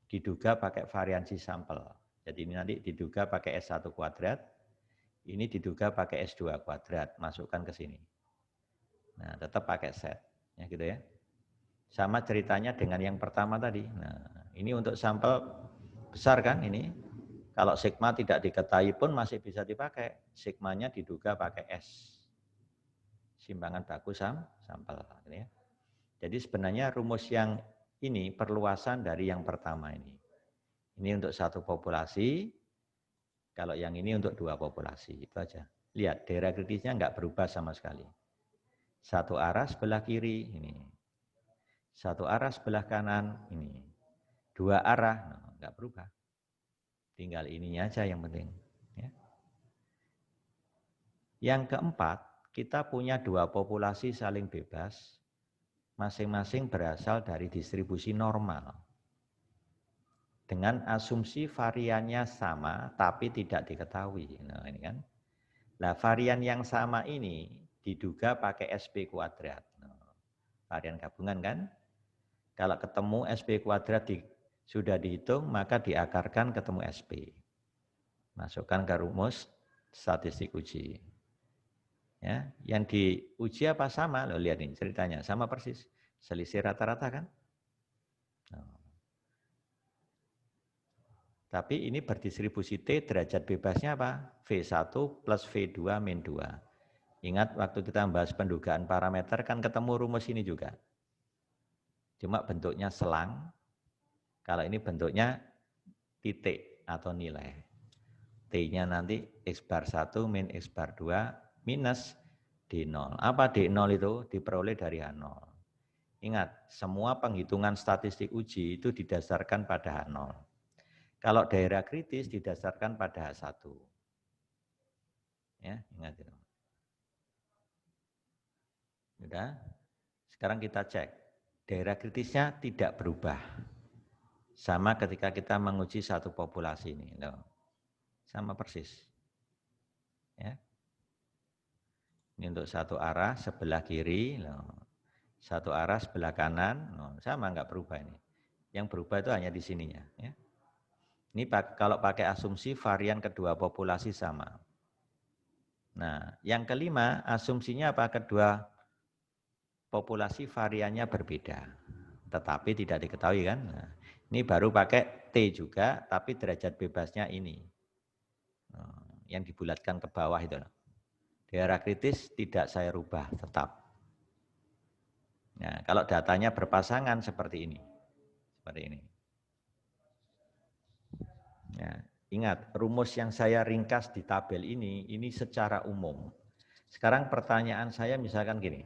diduga pakai variansi sampel. Jadi ini nanti diduga pakai S1 kuadrat, ini diduga pakai S2 kuadrat, masukkan ke sini. Nah, tetap pakai set. Ya gitu ya. Sama ceritanya dengan yang pertama tadi. Nah, ini untuk sampel besar kan ini. Kalau sigma tidak diketahui pun masih bisa dipakai. Sigmanya diduga pakai S. Simpangan baku sampel. Gitu ya. Jadi sebenarnya rumus yang ini perluasan dari yang pertama ini. Ini untuk satu populasi, kalau yang ini untuk dua populasi. Itu aja. Lihat, daerah kritisnya enggak berubah sama sekali. Satu arah sebelah kiri, ini. Satu arah sebelah kanan, ini. Dua arah, enggak berubah. Tinggal ininya aja yang penting. Ya. Yang keempat, kita punya dua populasi saling bebas, masing-masing berasal dari distribusi normal. Dengan asumsi variannya sama, tapi tidak diketahui. Nah ini kan. Nah varian yang sama ini diduga pakai SP kuadrat. Nah, varian gabungan kan. Kalau ketemu SP kuadrat sudah dihitung, maka diakarkan ketemu SP. Masukkan ke rumus statistik uji. Ya, yang diuji apa sama? Loh, lihat ini ceritanya, sama persis. Selisih rata-rata kan? Nah. Tapi ini berdistribusi T, derajat bebasnya apa? V1 plus V2 min 2. Ingat waktu kita membahas pendugaan parameter kan ketemu rumus ini juga. Cuma bentuknya selang. Kalau ini bentuknya titik atau nilai. T-nya nanti X bar 1 min X bar 2 minus D0. Apa D0 itu? Diperoleh dari H0. Ingat, semua penghitungan statistik uji itu didasarkan pada H0. Kalau daerah kritis didasarkan pada H1. Ya, ingat itu. Sudah? Sekarang kita cek. Daerah kritisnya tidak berubah. Sama ketika kita menguji satu populasi ini. Loh. Sama persis. Ya. Ini untuk satu arah sebelah kiri. Loh. Satu arah sebelah kanan. Loh. Sama enggak berubah ini. Yang berubah itu hanya di sininya. Ya. Ini kalau pakai asumsi varian kedua populasi sama. Nah, yang kelima asumsinya apa? Kedua populasi variannya berbeda, tetapi tidak diketahui kan. Nah, ini baru pakai T juga, tapi derajat bebasnya ini. Yang dibulatkan ke bawah itu. Daerah kritis tidak saya rubah, tetap. Nah, kalau datanya berpasangan seperti ini. Seperti ini. Ya, ingat, rumus yang saya ringkas di tabel ini secara umum. Sekarang pertanyaan saya misalkan gini,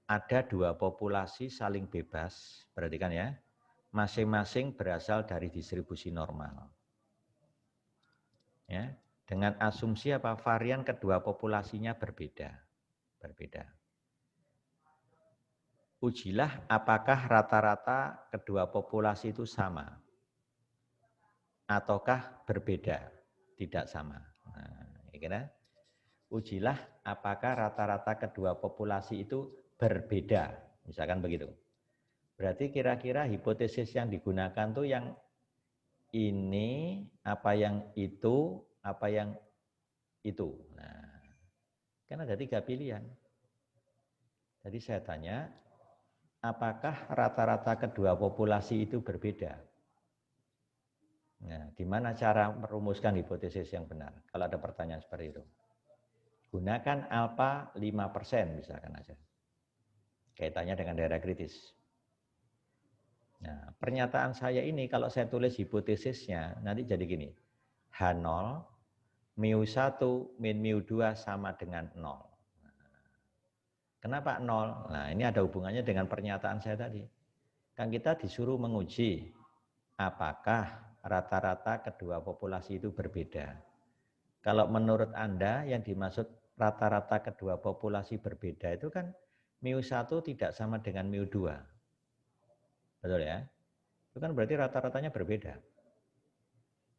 ada dua populasi saling bebas, perhatikan ya, masing-masing berasal dari distribusi normal. Ya, dengan asumsi apa? Varian kedua populasinya berbeda. Ujilah apakah rata-rata kedua populasi itu sama ataukah berbeda, tidak sama. Nah, ya, ujilah apakah rata-rata kedua populasi itu berbeda, misalkan begitu. Berarti kira-kira hipotesis yang digunakan tuh yang ini, apa yang itu, apa yang itu. Nah, kan ada 3 pilihan. Jadi saya tanya, apakah rata-rata kedua populasi itu berbeda? Nah, gimana cara merumuskan hipotesis yang benar? Kalau ada pertanyaan seperti itu. Gunakan alfa 5% misalkan aja. Kaitannya dengan daerah kritis. Nah, pernyataan saya ini kalau saya tulis hipotesisnya, nanti jadi gini. H0, mu1 min mu2 sama dengan 0. Kenapa 0? Nah, ini ada hubungannya dengan pernyataan saya tadi. Kan kita disuruh menguji apakah rata-rata kedua populasi itu berbeda. Kalau menurut Anda yang dimaksud rata-rata kedua populasi berbeda itu kan mu1 tidak sama dengan mu2. Betul ya? Itu kan berarti rata-ratanya berbeda.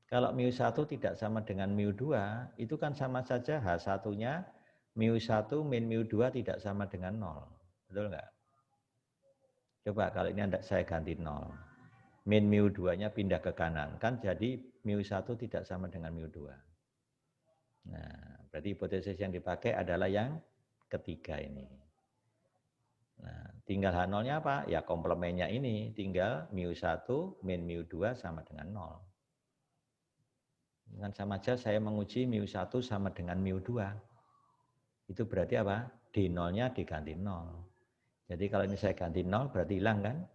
Kalau mu1 tidak sama dengan mu2, itu kan sama saja H1-nya mu1 min mu2 tidak sama dengan 0. Betul enggak? Coba kalau ini saya ganti 0. Min mu2-nya pindah ke kanan. Kan jadi mu1 tidak sama dengan mu2. Nah, berarti hipotesis yang dipakai adalah yang ketiga ini. Nah, tinggal H0-nya apa? Ya komplemennya ini, tinggal mu1 min mu2 sama dengan 0. Dengan sama saja saya menguji mu1 sama dengan mu2. Itu berarti apa? D0-nya diganti 0. Jadi kalau ini saya ganti 0 berarti hilang kan?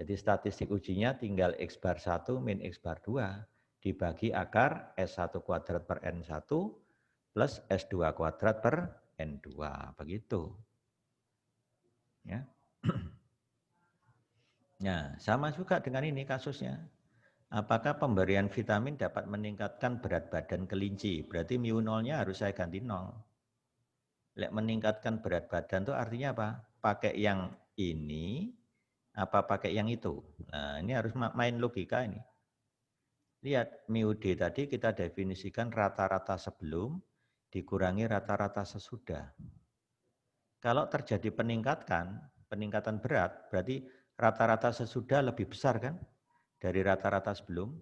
Jadi statistik ujinya tinggal X bar 1 min X bar 2 dibagi akar S1 kuadrat per N1 plus S2 kuadrat per N2. Begitu. Ya. Nah, sama juga dengan ini kasusnya. Apakah pemberian vitamin dapat meningkatkan berat badan kelinci? Berarti mu nolnya harus saya ganti nol. Lek meningkatkan berat badan itu artinya apa? Pakai yang ini, apa pakai yang itu? Nah, ini harus main logika ini. Lihat, mu D tadi kita definisikan rata-rata sebelum dikurangi rata-rata sesudah. Kalau terjadi peningkatan berat, berarti rata-rata sesudah lebih besar kan dari rata-rata sebelum.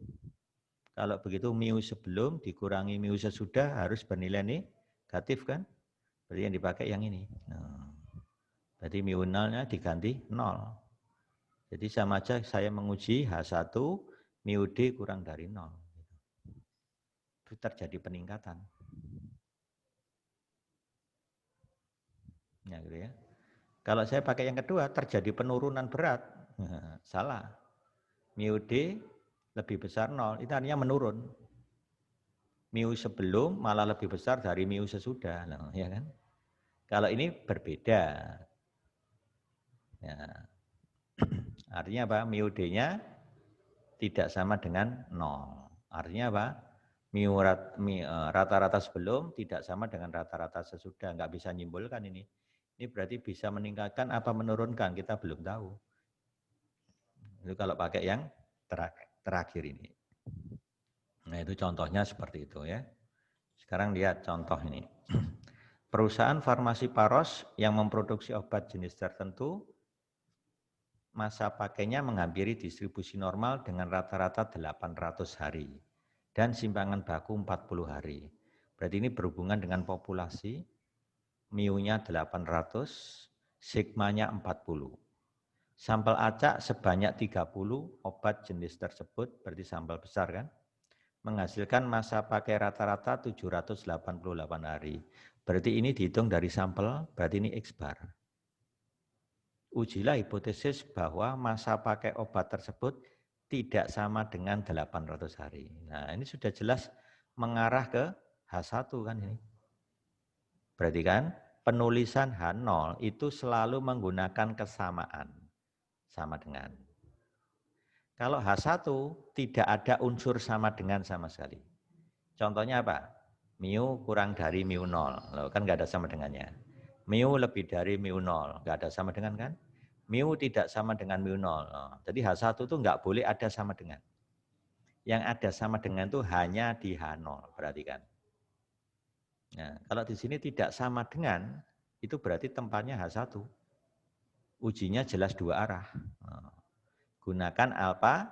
Kalau begitu mu sebelum dikurangi mu sesudah harus bernilai negatif kan? Berarti yang dipakai yang ini. Nah, berarti mu nolnya diganti 0. Jadi sama aja saya menguji H1 mu D kurang dari 0. Itu terjadi peningkatan. Ya, gitu ya. Kalau saya pakai yang kedua terjadi penurunan berat. Nah, salah. Mu D lebih besar 0, itu artinya menurun. Mu sebelum malah lebih besar dari mu sesudah, nah, ya kan? Kalau ini berbeda. Ya. Artinya apa? Mu D-nya tidak sama dengan 0. Artinya apa? Rata-rata sebelum tidak sama dengan rata-rata sesudah. Nggak bisa nyimpulkan ini. Ini berarti bisa meningkatkan apa menurunkan, kita belum tahu. Itu kalau pakai yang terakhir ini. Nah itu contohnya seperti itu ya. Sekarang lihat contoh ini. Perusahaan farmasi Paros yang memproduksi obat jenis tertentu, masa pakainya menghampiri distribusi normal dengan rata-rata 800 hari dan simpangan baku 40 hari. Berarti ini berhubungan dengan populasi, mu-nya 800, sigmanya 40. Sampel acak sebanyak 30 obat jenis tersebut, berarti sampel besar kan? Menghasilkan masa pakai rata-rata 788 hari. Berarti ini dihitung dari sampel, berarti ini X bar. Ujilah hipotesis bahwa masa pakai obat tersebut tidak sama dengan 800 hari. Nah, ini sudah jelas mengarah ke H1 kan ini. Berarti kan penulisan H0 itu selalu menggunakan kesamaan. Sama dengan. Kalau H1 tidak ada unsur sama dengan sama sekali. Contohnya apa? Mu kurang dari mu 0. Loh, kan nggak ada sama dengannya. Mu lebih dari mu 0. Nggak ada sama dengan kan? Mu tidak sama dengan mu 0. Oh, jadi H1 itu nggak boleh ada sama dengan. Yang ada sama dengan itu hanya di H0. Perhatikan. Nah, kalau di sini tidak sama dengan, itu berarti tempatnya H1. Ujinya jelas dua arah. Oh, gunakan alfa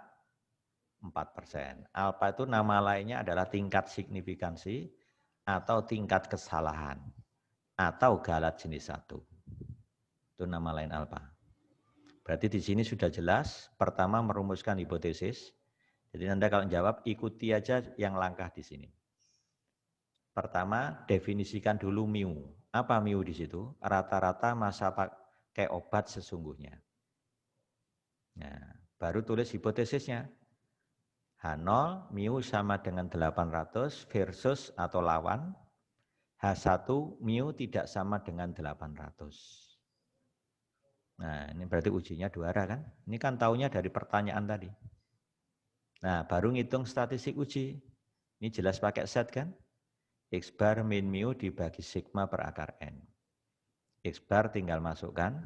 4%. Alfa itu nama lainnya adalah tingkat signifikansi atau tingkat kesalahan atau galat jenis 1. Itu nama lain alfa. Berarti di sini sudah jelas, pertama merumuskan hipotesis. Jadi Anda kalau jawab ikuti aja yang langkah di sini. Pertama, definisikan dulu mu. Apa mu di situ? Rata-rata masa pakai obat sesungguhnya. Nah, baru tulis hipotesisnya. H0 mu sama dengan 800 versus atau lawan H1 mu tidak sama dengan 800. Nah, ini berarti ujinya dua arah kan? Ini kan taunya dari pertanyaan tadi. Nah, baru ngitung statistik uji. Ini jelas pakai set kan? X bar min mu dibagi sigma per akar N. X bar tinggal masukkan,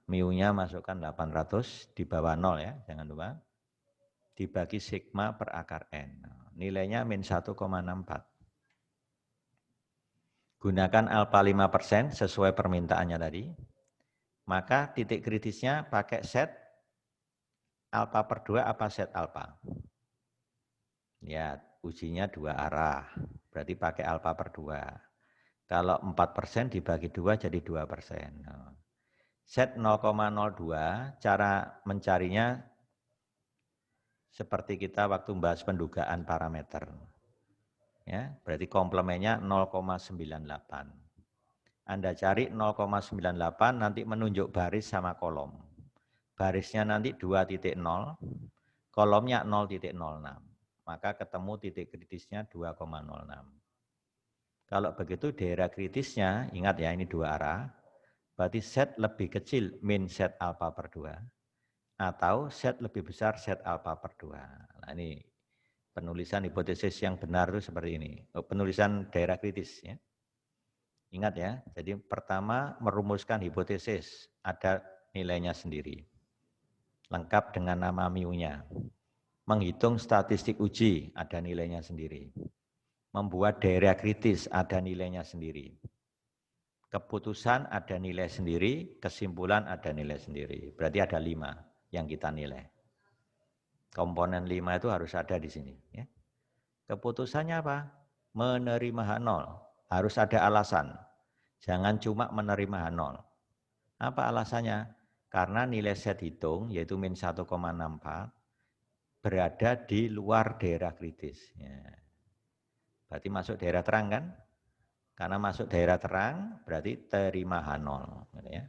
mu-nya masukkan 800 di bawah 0 ya, jangan lupa. Dibagi sigma per akar N. Nilainya min 1,64. Gunakan alfa 5% sesuai permintaannya tadi. Maka titik kritisnya pakai set alfa per 2 apa set alfa? Ya, ujinya dua arah. Berarti pakai alfa per 2. Kalau 4% dibagi 2 jadi 2%. Set 0,02, cara mencarinya seperti kita waktu membahas pendugaan parameter. Ya, berarti komplemennya 0,98. Anda cari 0,98 nanti menunjuk baris sama kolom. Barisnya nanti 2.0, kolomnya 0.06. Maka ketemu titik kritisnya 2,06. Kalau begitu daerah kritisnya, ingat ya ini dua arah, Berarti set lebih kecil min set alfa per 2 atau set lebih besar set alfa per 2. Nah ini penulisan hipotesis yang benar itu seperti ini. Penulisan daerah kritis ya. Ingat ya, jadi pertama merumuskan hipotesis, ada nilainya sendiri. Lengkap dengan nama mu-nya. Menghitung statistik uji, ada nilainya sendiri. Membuat daerah kritis, ada nilainya sendiri. Keputusan ada nilai sendiri, kesimpulan ada nilai sendiri. Berarti ada 5 yang kita nilai. Komponen 5 itu harus ada di sini. Ya. Keputusannya apa? Menerima H0. Harus ada alasan. Jangan cuma menerima H0. Apa alasannya? Karena nilai set hitung, yaitu min 1,64, berada di luar daerah kritis. Ya. Berarti masuk daerah terang kan? Karena masuk daerah terang, berarti terima H0. Gitu ya.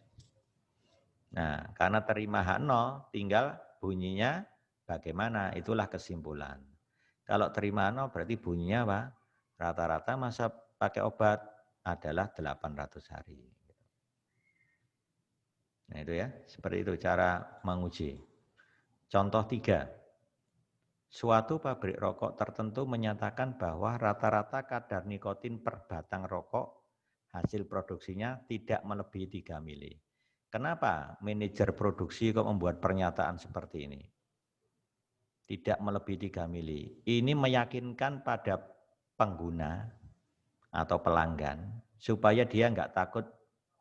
Nah, karena terima H0, tinggal bunyinya bagaimana, itulah kesimpulan. Kalau terima H0 berarti bunyinya apa? Rata-rata masa pakai obat adalah 800 hari. Nah itu ya, seperti itu cara menguji. Contoh 3. Suatu pabrik rokok tertentu menyatakan bahwa rata-rata kadar nikotin per batang rokok hasil produksinya tidak melebihi 3 mili. Kenapa manajer produksi kok membuat pernyataan seperti ini? Tidak melebihi 3 mili. Ini meyakinkan pada pengguna atau pelanggan supaya dia enggak takut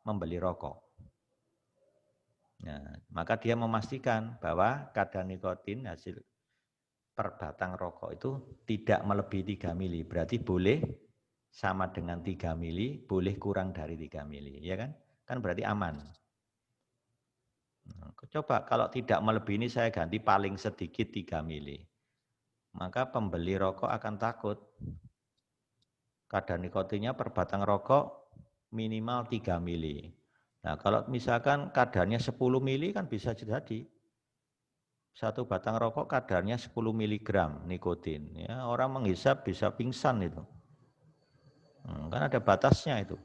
membeli rokok. Nah, maka dia memastikan bahwa kadar nikotin hasil per batang rokok itu tidak melebihi 3 mili. Berarti boleh sama dengan 3 mili, boleh kurang dari 3 mili. Ya kan? Kan berarti aman. Nah, coba kalau tidak melebihi ini saya ganti paling sedikit 3 mili. Maka pembeli rokok akan takut. Kadar nikotinnya per batang rokok minimal 3 mili. Nah kalau misalkan kadarnya 10 mili kan bisa jadi. Satu batang rokok kadarnya 10 miligram nikotin. Ya, orang menghisap bisa pingsan itu. Kan ada batasnya itu.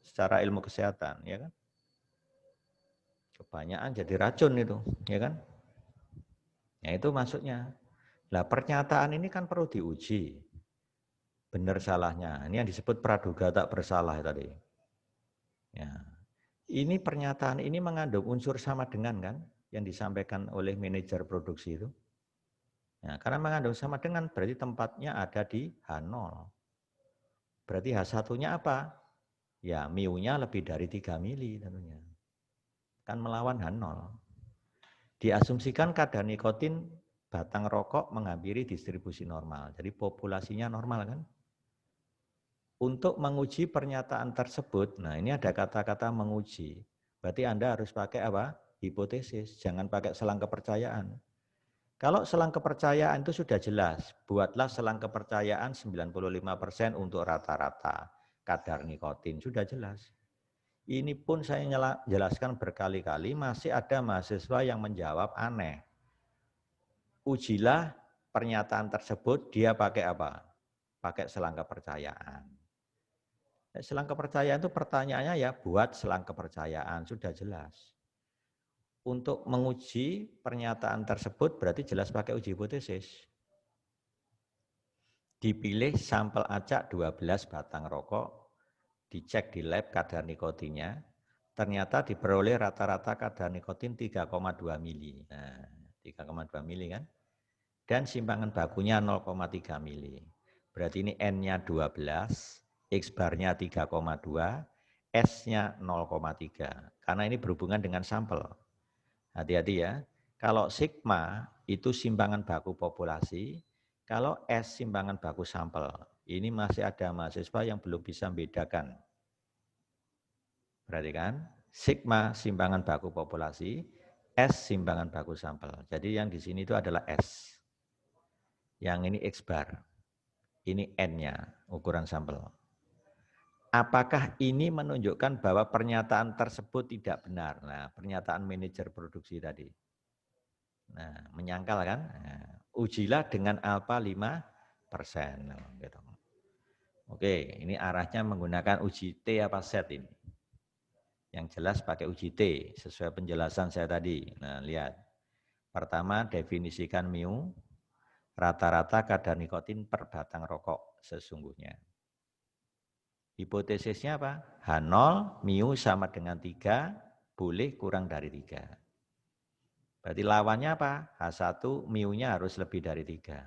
Secara ilmu kesehatan, ya kan? Kebanyakan jadi racun itu, ya kan? Ya itu maksudnya. Lah pernyataan ini kan perlu diuji. Benar salahnya. Ini yang disebut praduga tak bersalah tadi. Ya. Ini pernyataan ini mengandung unsur sama dengan kan yang disampaikan oleh manajer produksi itu. Nah, karena mengandung sama dengan berarti tempatnya ada di H0. Berarti H1-nya apa? Ya, mu-nya lebih dari 3 mili tentunya. Kan melawan H0. Diasumsikan kadar nikotin batang rokok menghampiri distribusi normal. Jadi populasinya normal kan? Untuk menguji pernyataan tersebut, nah ini ada kata-kata menguji. Berarti Anda harus pakai apa? Hipotesis, jangan pakai selang kepercayaan. Kalau selang kepercayaan itu sudah jelas, buatlah selang kepercayaan 95% untuk rata-rata kadar nikotin, sudah jelas. Ini pun saya jelaskan berkali-kali, masih ada mahasiswa yang menjawab aneh. Ujilah pernyataan tersebut, dia pakai apa? Pakai selang kepercayaan. Selang kepercayaan itu pertanyaannya ya buat selang kepercayaan, sudah jelas. Untuk menguji pernyataan tersebut berarti jelas pakai uji hipotesis. Dipilih sampel acak 12 batang rokok, dicek di lab kadar nikotinnya, ternyata diperoleh rata-rata kadar nikotin 3,2 mili. Nah, 3,2 mili kan? Dan simpangan bakunya 0,3 mili. Berarti ini N-nya 12, X-barnya 3,2, S-nya 0,3. Karena ini berhubungan dengan sampel. Hati-hati ya. Kalau sigma itu simpangan baku populasi, kalau S simpangan baku sampel. Ini masih ada mahasiswa yang belum bisa membedakan. Perhatikan, sigma simpangan baku populasi, S simpangan baku sampel. Jadi yang di sini itu adalah S. Yang ini X bar. Ini N-nya, ukuran sampel. Apakah ini menunjukkan bahwa pernyataan tersebut tidak benar? Nah, pernyataan manajer produksi tadi. Nah, menyangkal kan? Nah, ujilah dengan alfa 5%. Gitu. Oke, ini arahnya menggunakan uji T apa set ini. Yang jelas pakai uji T, sesuai penjelasan saya tadi. Nah, lihat. Pertama, definisikan mu, rata-rata kadar nikotin per batang rokok sesungguhnya. Hipotesisnya apa? H0, mu sama dengan 3, boleh kurang dari 3. Berarti lawannya apa? H1, mu-nya harus lebih dari 3.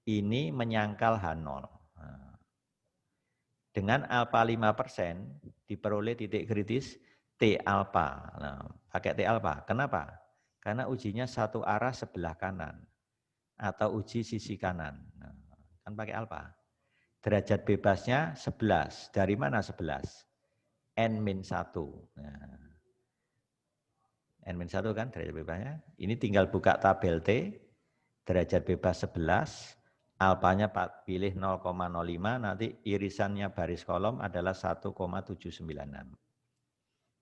Ini menyangkal H0. Nah, dengan alfa 5% diperoleh titik kritis T alfa. Nah, pakai T alfa. Kenapa? Karena ujinya satu arah sebelah kanan atau uji sisi kanan. Nah, kan pakai alfa. Derajat bebasnya 11. Dari mana 11? N-1. Nah, N-1 kan derajat bebasnya. Ini tinggal buka tabel T, derajat bebas 11, alfanya pilih 0,05, nanti irisannya baris kolom adalah 1,796.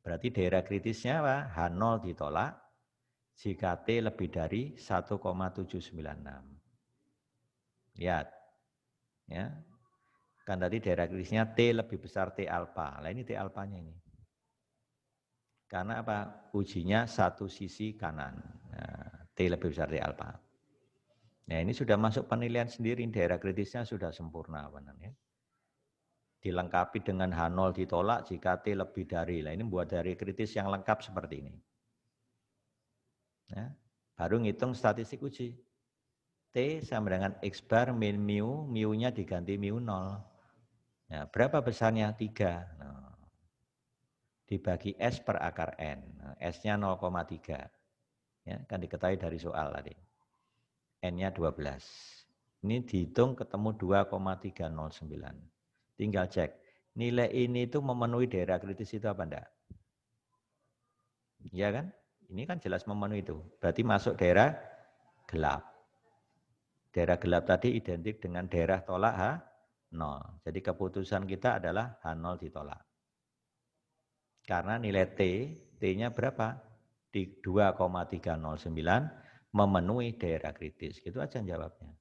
Berarti daerah kritisnya apa? H0 ditolak jika T lebih dari 1,796. Lihat. Ya. Kan tadi daerah kritisnya T lebih besar T alfa. Nah ini T alfanya ini. Karena apa? Ujinya satu sisi kanan. Nah, T lebih besar T alfa. Nah ini sudah masuk penilaian sendiri, daerah kritisnya sudah sempurna. Ya. Dilengkapi dengan H0 ditolak jika T lebih dari. Nah ini buat daerah kritis yang lengkap seperti ini. Ya. Baru ngitung statistik uji. T sama dengan X bar min mu, mu-nya diganti mu 0. Nah, berapa besarnya? 3. Nah, dibagi S per akar N. Nah, S-nya 0,3. Ya, kan diketahui dari soal tadi. N-nya 12. Ini dihitung ketemu 2,309. Tinggal cek. Nilai ini itu memenuhi daerah kritis itu apa enggak? Iya kan? Ini kan jelas memenuhi itu. Berarti masuk daerah gelap. Daerah gelap tadi identik dengan daerah tolak H0. Jadi keputusan kita adalah H0 ditolak. Karena nilai T, T-nya berapa? Di 2,309 memenuhi daerah kritis. Gitu aja jawabnya.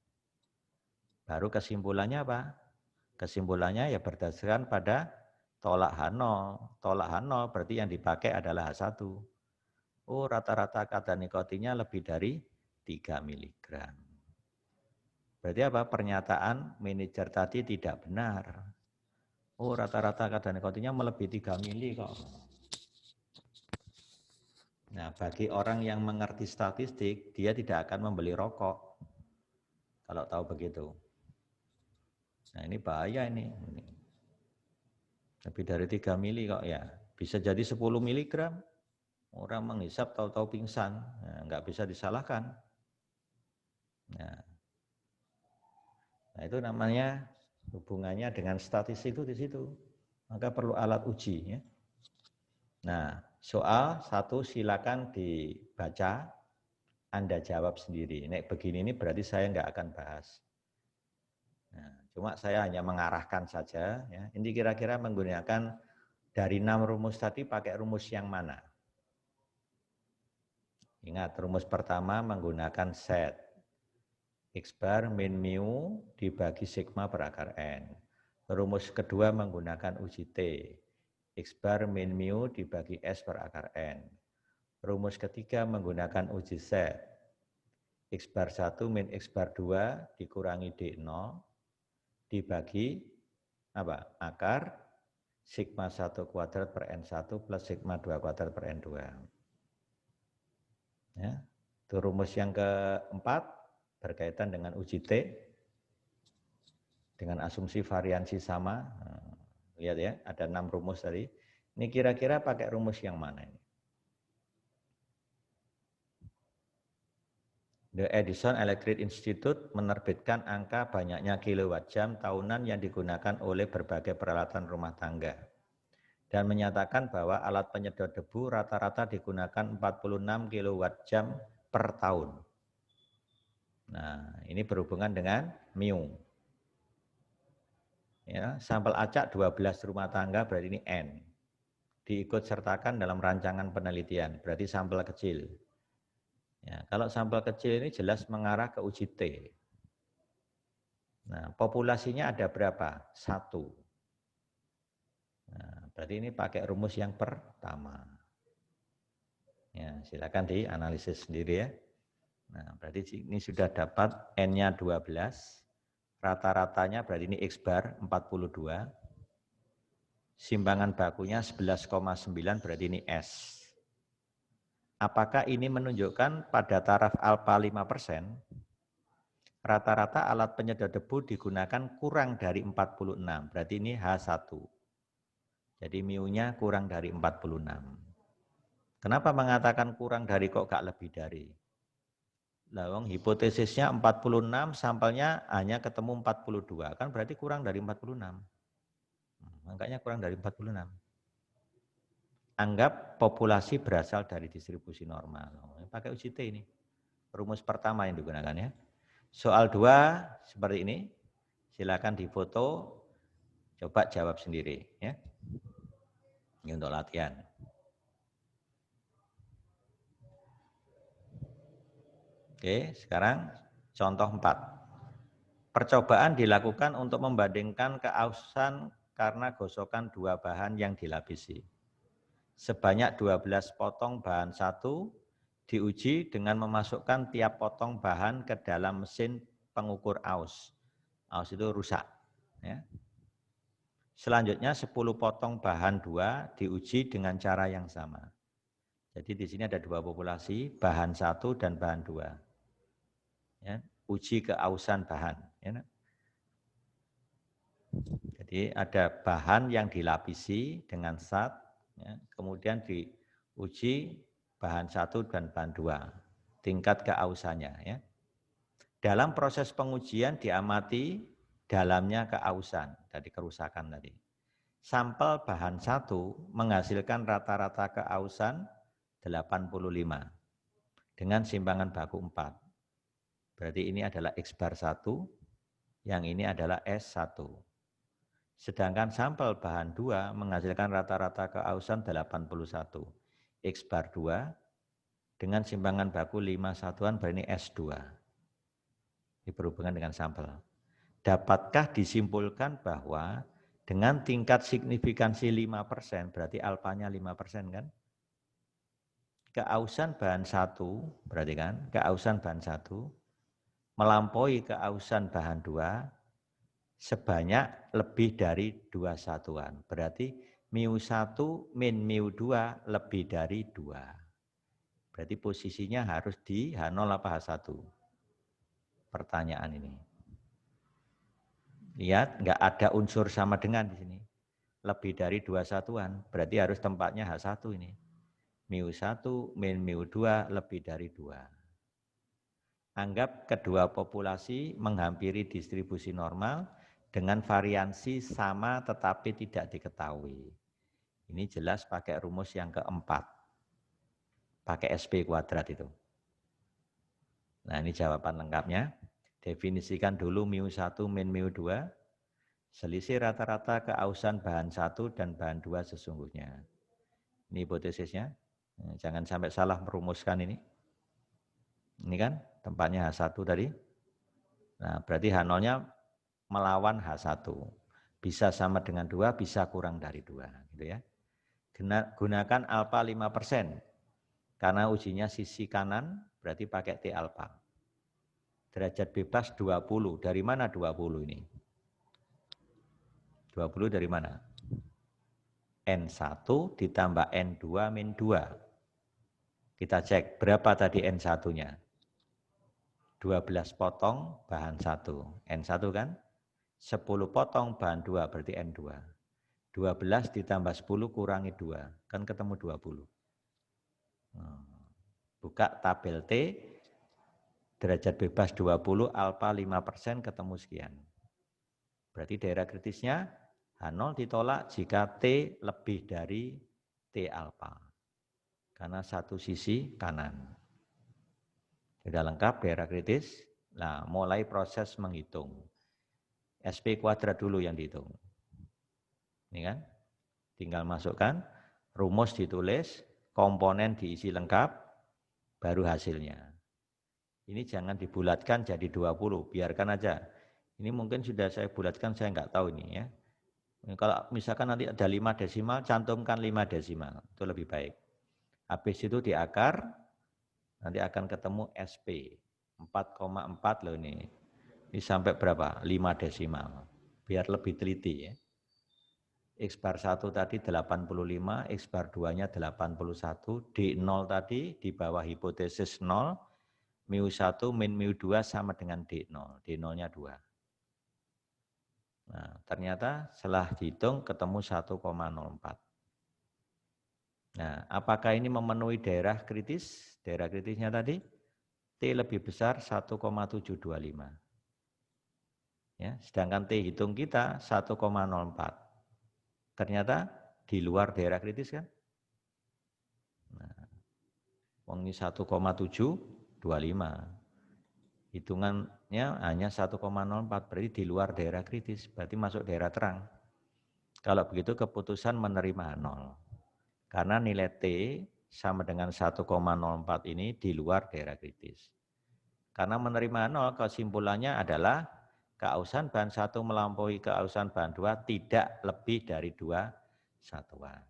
Baru kesimpulannya apa? Kesimpulannya ya berdasarkan pada tolak H0. Tolak H0 berarti yang dipakai adalah H1. Oh, rata-rata kadar nikotinnya lebih dari 3 mg. Berarti apa? Pernyataan manajer tadi tidak benar. Oh, rata-rata kadar nikotinnya melebihi 3 mili kok. Nah, bagi orang yang mengerti statistik, dia tidak akan membeli rokok. Kalau tahu begitu. Nah, ini bahaya ini. Lebih dari 3 mili kok ya. Bisa jadi 10 miligram. Orang menghisap tahu-tahu pingsan. Nah, nggak bisa disalahkan. Nah, itu namanya hubungannya dengan statistik itu di situ. Maka perlu alat uji. Ya. Nah, soal 1 silakan dibaca. Anda jawab sendiri. Nek begini ini berarti saya nggak akan bahas. Nah, cuma saya hanya mengarahkan saja. Ya. Ini kira-kira menggunakan dari 6 rumus tadi pakai rumus yang mana? Ingat, rumus pertama menggunakan set. X bar min mu dibagi sigma per akar N. Rumus kedua menggunakan uji T. X bar min mu dibagi S per akar N. Rumus ketiga menggunakan uji Z. X bar 1 min X bar 2 dikurangi D0 dibagi apa? Akar sigma 1 kuadrat per N1 plus sigma 2 kuadrat per N2. Ya. Itu rumus yang keempat berkaitan dengan uji T dengan asumsi variansi sama. Nah, lihat ya, ada 6 rumus tadi. Ini kira-kira pakai rumus yang mana ini? The Edison Electric Institute menerbitkan angka banyaknya kilowatt jam tahunan yang digunakan oleh berbagai peralatan rumah tangga dan menyatakan bahwa alat penyedot debu rata-rata digunakan 46 kilowatt jam per tahun. Nah, ini berhubungan dengan mu. Ya, sampel acak 12 rumah tangga berarti ini N. Diikut sertakan dalam rancangan penelitian, berarti sampel kecil. Ya, kalau sampel kecil ini jelas mengarah ke uji T. Nah, populasinya ada berapa? 1. Nah, Berarti ini pakai rumus yang pertama. Ya, silakan dianalisis sendiri ya. Nah, berarti ini sudah dapat N-nya 12. Rata-ratanya berarti ini X bar 42. Simbangan bakunya 11,9 berarti ini S. Apakah ini menunjukkan pada taraf alfa 5%, rata-rata alat penyedot debu digunakan kurang dari 46, berarti ini H1. Jadi mu-nya kurang dari 46. Kenapa mengatakan kurang dari kok gak lebih dari? Lawang hipotesisnya 46, sampelnya hanya ketemu 42, kan berarti kurang dari 46. Makanya kurang dari 46. Anggap populasi berasal dari distribusi normal. Pakai UJT ini. Rumus pertama yang digunakan ya. Soal 2 seperti ini. Silakan difoto, coba jawab sendiri ya. Ini untuk latihan. Oke, sekarang contoh 4. Percobaan dilakukan untuk membandingkan keausan karena gosokan 2 bahan yang dilapisi. Sebanyak 12 potong bahan 1 diuji dengan memasukkan tiap potong bahan ke dalam mesin pengukur aus. Aus itu rusak. Ya. Selanjutnya 10 potong bahan 2 diuji dengan cara yang sama. Jadi di sini ada 2 populasi, bahan 1 dan bahan 2. Ya, uji keausan bahan. Ya. Jadi ada bahan yang dilapisi dengan zat, ya, kemudian diuji bahan 1 dan bahan 2, tingkat keausannya. Ya. Dalam proses pengujian diamati dalamnya keausan, dari kerusakan tadi. Sampel bahan 1 menghasilkan rata-rata keausan 85 dengan simbangan baku 4. Berarti ini adalah X bar 1, yang ini adalah S1. Sedangkan sampel bahan 2 menghasilkan rata-rata keausan 81. X bar 2 dengan simbangan baku 5 satuan berarti S2. Ini berhubungan dengan sampel. Dapatkah disimpulkan bahwa dengan tingkat signifikansi 5%, berarti alfanya 5% kan? Keausan bahan 1, berarti kan? Keausan bahan 1 melampaui keausan bahan 2 sebanyak lebih dari 2 satuan. Berarti mu1 min mu2 lebih dari 2. Berarti posisinya harus di H0 apa H1? Pertanyaan ini. Lihat, enggak ada unsur sama dengan di sini. Lebih dari 2 satuan, berarti harus tempatnya H1 ini. mu1 min mu2 lebih dari 2. Anggap kedua populasi menghampiri distribusi normal dengan variansi sama tetapi tidak diketahui. Ini jelas pakai rumus yang keempat. Pakai SP kuadrat itu. Nah ini jawaban lengkapnya. Definisikan dulu mu1 min mu2. Selisih rata-rata keausan bahan 1 dan bahan 2 sesungguhnya. Ini hipotesisnya. Jangan sampai salah merumuskan ini. Ini kan tempatnya H1 tadi. Nah berarti H0-nya melawan H1. Bisa sama dengan 2, bisa kurang dari 2. Gitu ya. Gunakan alfa 5%. Karena ujinya sisi kanan, berarti pakai T alfa. Derajat bebas 20. Dari mana 20 ini? 20 dari mana? N1 ditambah N2 min 2. Kita cek berapa tadi N1-nya? 12 potong bahan 1. N1 kan? 10 potong bahan 2 berarti N2. 12 ditambah 10 kurangi 2. Kan ketemu 20. Buka tabel T. Derajat bebas 20, alfa 5% ketemu sekian. Berarti daerah kritisnya H0 ditolak jika T lebih dari T alfa. Karena satu sisi kanan. Sudah lengkap daerah kritis. Nah, mulai proses menghitung. SP kuadrat dulu yang dihitung. Ini kan? Tinggal masukkan, rumus ditulis, komponen diisi lengkap, baru hasilnya. Ini jangan dibulatkan jadi 20, biarkan aja. Ini mungkin sudah saya bulatkan, saya nggak tahu ini ya. Kalau misalkan nanti ada 5 desimal, cantumkan 5 desimal. Itu lebih baik. Habis itu di akar, nanti akan ketemu SP. 4,4 loh ini. Ini sampai berapa? 5 desimal. Biar lebih teliti ya. X bar 1 tadi 85, X bar 2-nya 81, D0 tadi di bawah hipotesis 0, mu 1 min mu 2 sama dengan D0. D0-nya 2. Nah, ternyata setelah dihitung ketemu 1,04. Nah, apakah ini memenuhi daerah kritis? Daerah kritisnya tadi T lebih besar 1,725. Ya, sedangkan T hitung kita 1,04. Ternyata di luar daerah kritis kan? Nah, ini 1,725. Hitungannya hanya 1,04, berarti di luar daerah kritis, berarti masuk daerah terang. Kalau begitu keputusan menerima 0. Karena nilai T sama dengan 1,04 ini di luar daerah kritis. Karena menerima 0, kesimpulannya adalah keausan bahan 1 melampaui keausan bahan 2 tidak lebih dari 2 satuan.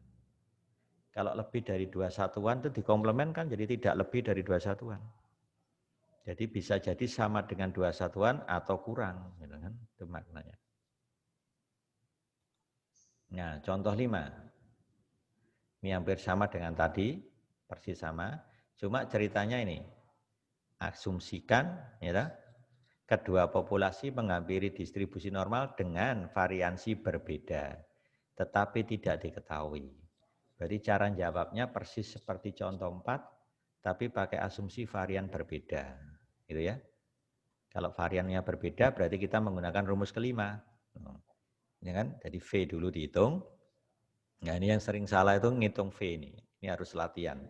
Kalau lebih dari 2 satuan itu dikomplemenkan jadi tidak lebih dari 2 satuan. Jadi bisa jadi sama dengan 2 satuan atau kurang, gitu kan? Itu maknanya. Nah, contoh 5. Ini hampir sama dengan tadi, persis sama. Cuma ceritanya ini, asumsikan ya, kedua populasi menghampiri distribusi normal dengan variansi berbeda, tetapi tidak diketahui. Berarti cara jawabnya persis seperti contoh 4, tapi pakai asumsi varian berbeda. Gitu ya. Kalau variannya berbeda berarti kita menggunakan rumus kelima. Ya kan? Jadi V dulu dihitung. Nah ini yang sering salah itu ngitung V ini. Ini harus latihan.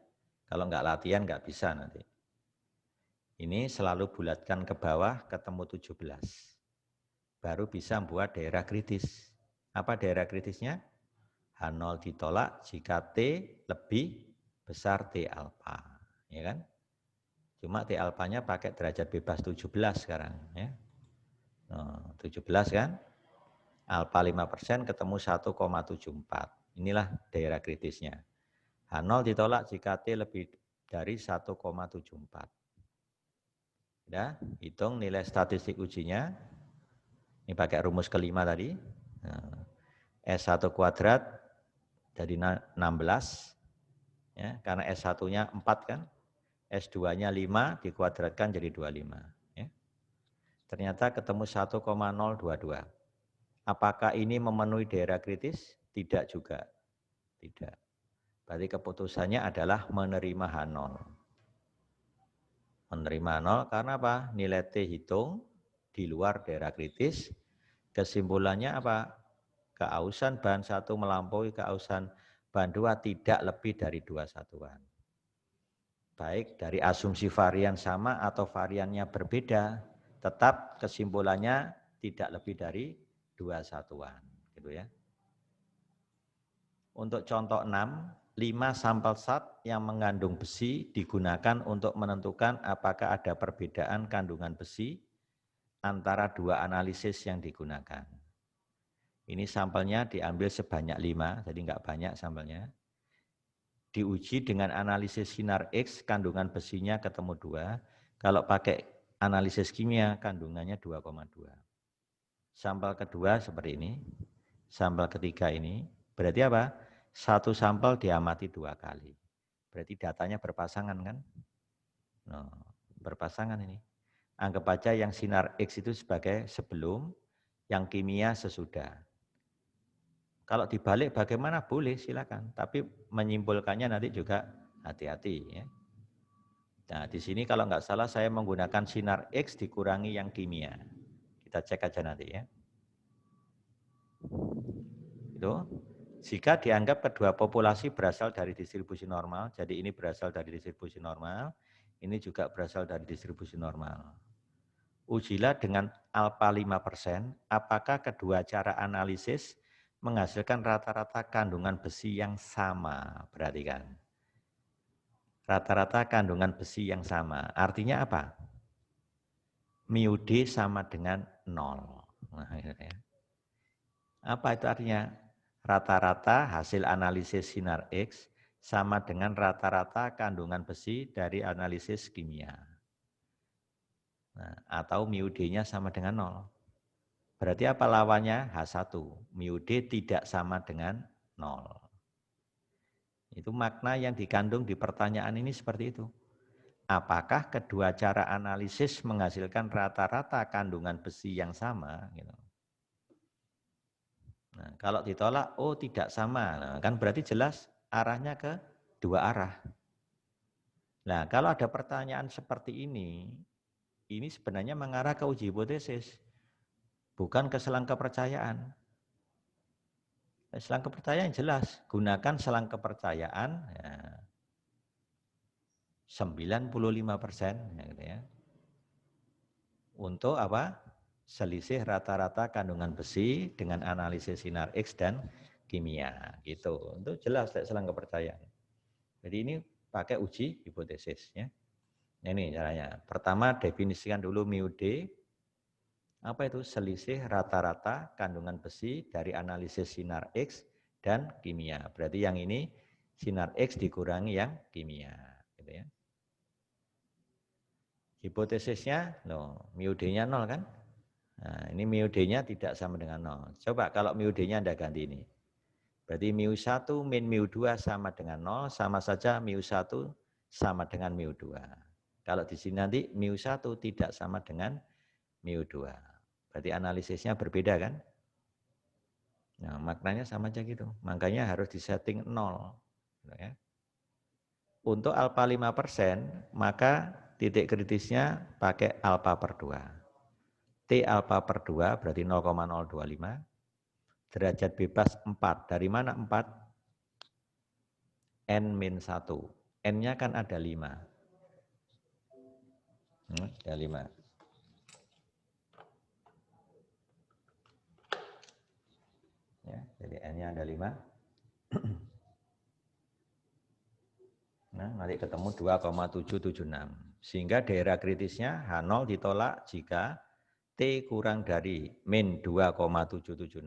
Kalau nggak latihan nggak bisa nanti. Ini selalu bulatkan ke bawah ketemu 17. Baru bisa buat daerah kritis. Apa daerah kritisnya? H0 ditolak jika T lebih besar T alfa. Ya kan? Cuma T alfanya pakai derajat bebas 17 sekarang. Ya. 17 kan? Alfa 5% ketemu 1,74. Inilah daerah kritisnya. H0 ditolak jika T lebih dari 1,74. Ya, hitung nilai statistik ujinya. Ini pakai rumus kelima tadi. S1 kuadrat jadi 16. Ya, karena S1-nya 4 kan. S2-nya 5 dikuadratkan jadi 25. Ya. Ternyata ketemu 1,022. Apakah ini memenuhi daerah kritis? Tidak juga. Tidak. Berarti keputusannya adalah menerima H0. Menerima 0 karena apa? Nilai T hitung di luar daerah kritis. Kesimpulannya apa? Keausan bahan 1 melampaui keausan bahan 2 tidak lebih dari 2 satuan. Baik dari asumsi varian sama atau variannya berbeda, tetap kesimpulannya tidak lebih dari 2 satuan. Gitu ya. Untuk contoh 6, 5 sampel zat yang mengandung besi digunakan untuk menentukan apakah ada perbedaan kandungan besi antara dua analisis yang digunakan. Ini sampelnya diambil sebanyak 5, jadi enggak banyak sampelnya. Diuji dengan analisis sinar X, kandungan besinya ketemu 2. Kalau pakai analisis kimia, kandungannya 2,2. Sampel kedua seperti ini. Sampel ketiga ini. Berarti apa? Satu sampel diamati 2 kali. Berarti datanya berpasangan kan? Nah, berpasangan ini. Anggap aja yang sinar X itu sebagai sebelum, yang kimia sesudah. Kalau dibalik bagaimana? Boleh, silakan. Tapi menyimpulkannya nanti juga hati-hati. Ya. Nah, di sini kalau nggak salah saya menggunakan sinar X dikurangi yang kimia. Kita cek aja nanti ya. Itu. Jika dianggap kedua populasi berasal dari distribusi normal, jadi ini berasal dari distribusi normal, ini juga berasal dari distribusi normal. Ujilah dengan alfa 5%, apakah kedua cara analisis menghasilkan rata-rata kandungan besi yang sama, perhatikan. Rata-rata kandungan besi yang sama, artinya apa? Mu D sama dengan 0. Nah, ya. Apa itu artinya? Rata-rata hasil analisis sinar X sama dengan rata-rata kandungan besi dari analisis kimia. Nah, atau mu D-nya sama dengan 0. Berarti apa lawannya? H1. Mu D tidak sama dengan 0. Itu makna yang dikandung di pertanyaan ini seperti itu. Apakah kedua cara analisis menghasilkan rata-rata kandungan besi yang sama? Gitu. Nah, kalau ditolak, oh tidak sama. Nah, kan berarti jelas arahnya ke dua arah. Nah, kalau ada pertanyaan seperti ini sebenarnya mengarah ke uji hipotesis, bukan ke selang kepercayaan. Selang kepercayaan jelas, gunakan selang kepercayaan ya, 95% ya, gitu ya. Untuk apa? Selisih rata-rata kandungan besi dengan analisis sinar X dan kimia gitu. Itu jelas selang kepercayaan. Jadi ini pakai uji hipotesis ya. Ini caranya. Pertama definisikan dulu mu D. Apa itu? Selisih rata-rata kandungan besi dari analisis sinar X dan kimia. Berarti yang ini sinar X dikurangi yang kimia, gitu ya. Hipotesisnya, mu D-nya 0 kan? Nah, ini mu D-nya tidak sama dengan 0. Coba kalau mu D-nya Anda ganti ini. Berarti mu1 min mu2 sama dengan 0, sama saja mu1 sama dengan mu2. Kalau di sini nanti mu1 tidak sama dengan mu2. Berarti analisisnya berbeda kan? Nah, maknanya sama aja gitu. Makanya harus disetting 0. Ya. Untuk alfa 5%, maka titik kritisnya pakai alfa per 2. T alfa per 2 berarti 0,025. Derajat bebas 4. Dari mana 4? N-1. N-nya kan ada 5. Ada 5. Ya, jadi N-nya ada 5. Nah, nanti ketemu 2,776. Sehingga daerah kritisnya H0 ditolak jika T kurang dari min 2,776.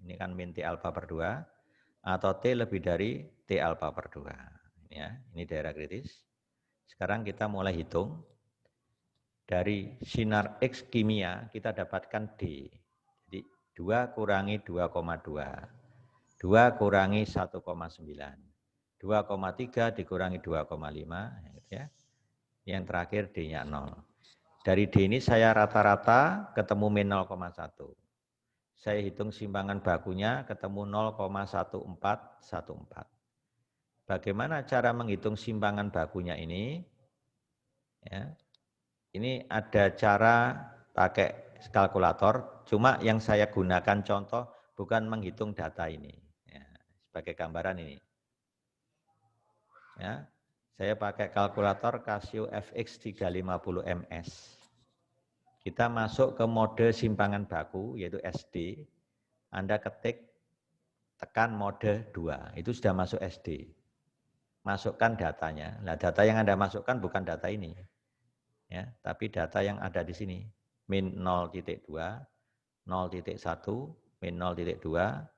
Ini kan min T alfa per 2. Atau T lebih dari T alfa per 2. Ya, ini daerah kritis. Sekarang kita mulai hitung. Dari sinar X kimia kita dapatkan D. Jadi 2 kurangi 2,2. 2 kurangi 1,9. 2,3 dikurangi 2,5. Ya. Yang terakhir D-nya 0. Dari D ini saya rata-rata ketemu min 0,1. Saya hitung simpangan bakunya ketemu 0,1414. Bagaimana cara menghitung simpangan bakunya ini? Ya. Ini ada cara pakai kalkulator, cuma yang saya gunakan contoh bukan menghitung data ini. Ya, sebagai gambaran ini. Ya, saya pakai kalkulator Casio FX 350MS. Kita masuk ke mode simpangan baku, yaitu SD. Anda ketik, tekan mode 2, itu sudah masuk SD. Masukkan datanya. Nah, data yang Anda masukkan bukan data ini. Ya, tapi data yang ada di sini min 0,2, 0,1, min 0,2,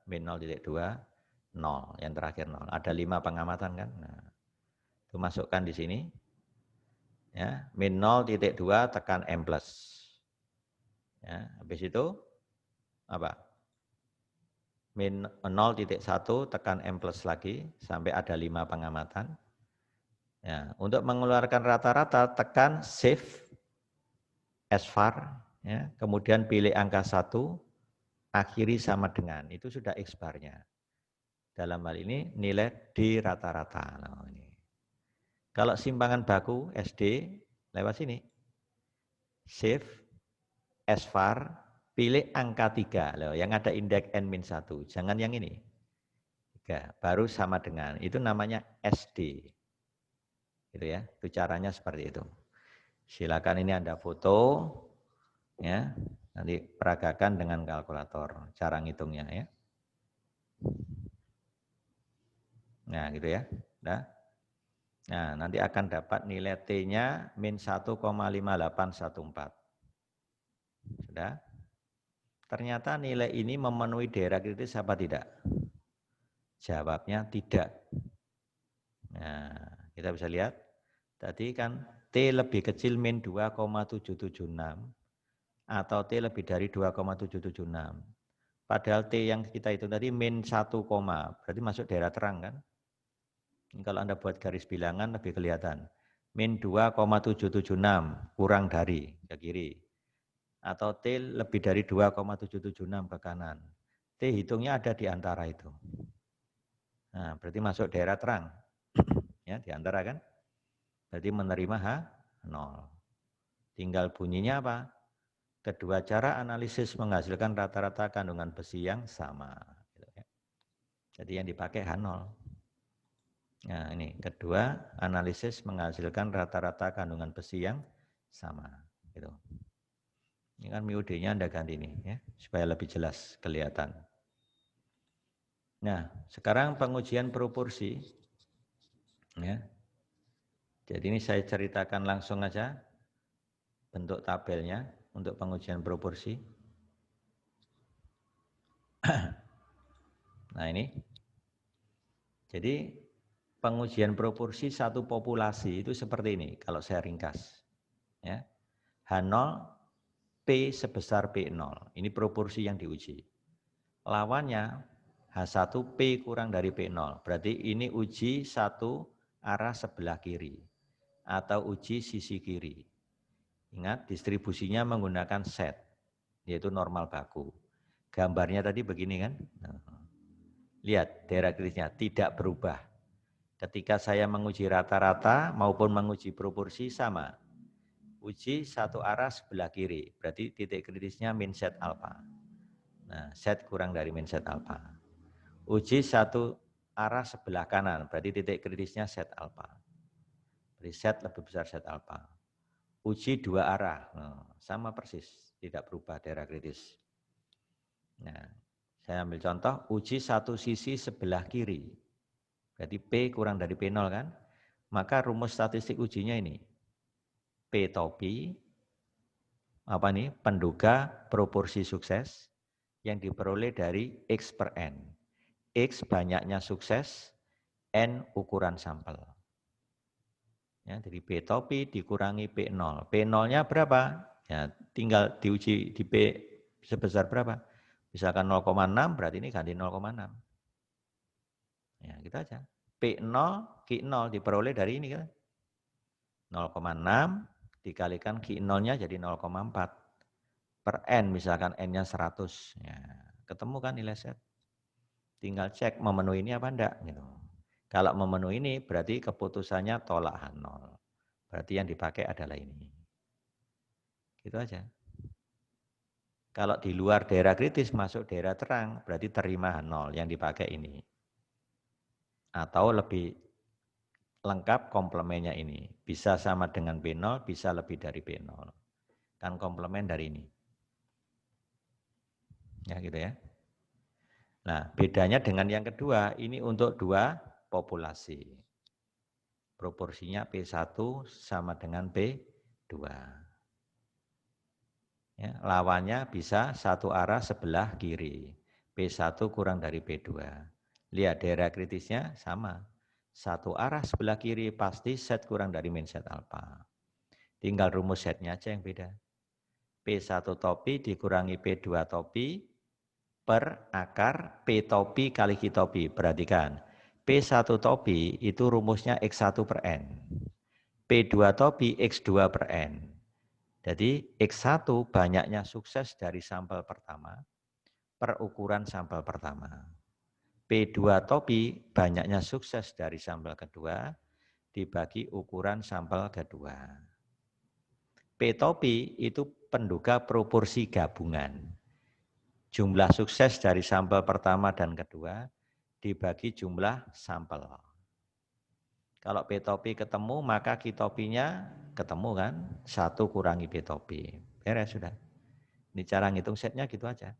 min 0,2, 0, yang terakhir 0. Ada 5 pengamatan kan? Nah, itu masukkan di sini. Ya, min 0,2 tekan M+. Ya, habis itu apa? Min 0,1 tekan M+ lagi sampai ada 5 pengamatan. Ya, untuk mengeluarkan rata-rata tekan Shift SVAR, ya, kemudian pilih angka 1, akhiri sama dengan, itu sudah X-bar-nya. Dalam hal ini nilai D rata-rata. Nah, ini. Kalau simpangan baku SD lewat sini. Shift SVAR, pilih angka 3. Loh, yang ada indeks N-1, jangan yang ini. 3, baru sama dengan, itu namanya SD. Gitu ya, itu caranya seperti itu. Silakan ini Anda foto, ya, nanti peragakan dengan kalkulator cara ngitungnya ya. Nah, gitu ya. Nah, nanti akan dapat nilai T-nya min 1,5814. Sudah? ternyata nilai ini memenuhi daerah kritis apa tidak? Jawabnya tidak. Nah, kita bisa lihat, tadi kan T lebih kecil min 2,776 atau T lebih dari 2,776. Padahal T yang kita hitung tadi min 1, berarti masuk daerah terang kan? Kalau Anda buat garis bilangan lebih kelihatan. Min 2,776 kurang dari ke kiri. Atau T lebih dari 2,776 ke kanan. T hitungnya ada di antara itu. Nah, berarti masuk daerah terang. Ya, di antara kan? Berarti menerima H0. Tinggal bunyinya apa? Kedua cara analisis menghasilkan rata-rata kandungan besi yang sama. Jadi yang dipakai H0. Nah, ini kedua analisis menghasilkan rata-rata kandungan besi yang sama. Gitu. Ini kan MIUD-nya Anda ganti nih, ya, supaya lebih jelas kelihatan. Nah, sekarang pengujian proporsi. Ya. Jadi ini saya ceritakan langsung aja bentuk tabelnya untuk pengujian proporsi. Nah ini, jadi pengujian proporsi satu populasi itu seperti ini, kalau saya ringkas. Ya. H0, P sebesar P0, ini proporsi yang diuji. Lawannya H1 P kurang dari P0, berarti ini uji satu arah sebelah kiri atau uji sisi kiri. Ingat distribusinya menggunakan set, yaitu normal baku. Gambarnya tadi begini kan, lihat daerah kritisnya tidak berubah. Ketika saya menguji rata-rata maupun menguji proporsi sama. Uji satu arah sebelah kiri, berarti titik kritisnya min set alfa. Nah, set kurang dari min set alfa. Uji satu arah sebelah kanan, berarti titik kritisnya set alfa. Berarti set lebih besar set alfa. Uji dua arah, sama persis, tidak berubah daerah kritis. Nah, saya ambil contoh, uji satu sisi sebelah kiri. Berarti P kurang dari P0 kan? Maka rumus statistik ujinya ini. P topi, apa nih? Penduga proporsi sukses yang diperoleh dari X per N. X banyaknya sukses, N ukuran sampel. Ya, jadi P topi dikurangi P0. P0-nya berapa? Ya, tinggal diuji di P sebesar berapa? Misalkan 0,6, berarti ini ganti 0,6. Ya, gitu aja. P0, Q0 diperoleh dari ini kan. 0,6 dikalikan Q0-nya jadi 0,4. Per N, misalkan N-nya 100. Ya, ketemu kan nilai set. Tinggal cek memenuhi ini apa enggak. Gitu. Kalau memenuhi ini berarti keputusannya tolak H0. Berarti yang dipakai adalah ini. Gitu aja. Kalau di luar daerah kritis masuk daerah terang, berarti terima H0 yang dipakai ini. Atau lebih lengkap komplemennya ini. Bisa sama dengan B0, bisa lebih dari B0. Kan komplemen dari ini. Ya gitu ya. Nah, bedanya dengan yang kedua, ini untuk dua populasi. Proporsinya P1 sama dengan P2. Ya, lawannya bisa satu arah sebelah kiri. P1 kurang dari P2. Lihat daerah kritisnya sama. Satu arah sebelah kiri pasti set kurang dari min set alfa. Tinggal rumus setnya aja yang beda. P1 topi dikurangi P2 topi per akar P topi kali Q topi. Perhatikan, P1 topi itu rumusnya X1 per N. P2 topi X2 per N. Jadi X1 banyaknya sukses dari sampel pertama per ukuran sampel pertama. P2 topi banyaknya sukses dari sampel kedua dibagi ukuran sampel kedua. P topi itu penduga proporsi gabungan. Jumlah sukses dari sampel pertama dan kedua dibagi jumlah sampel. Kalau P topi ketemu maka Q topinya ketemu kan? 1 kurangi P topi. Beres sudah. Ini cara ngitung setnya gitu aja.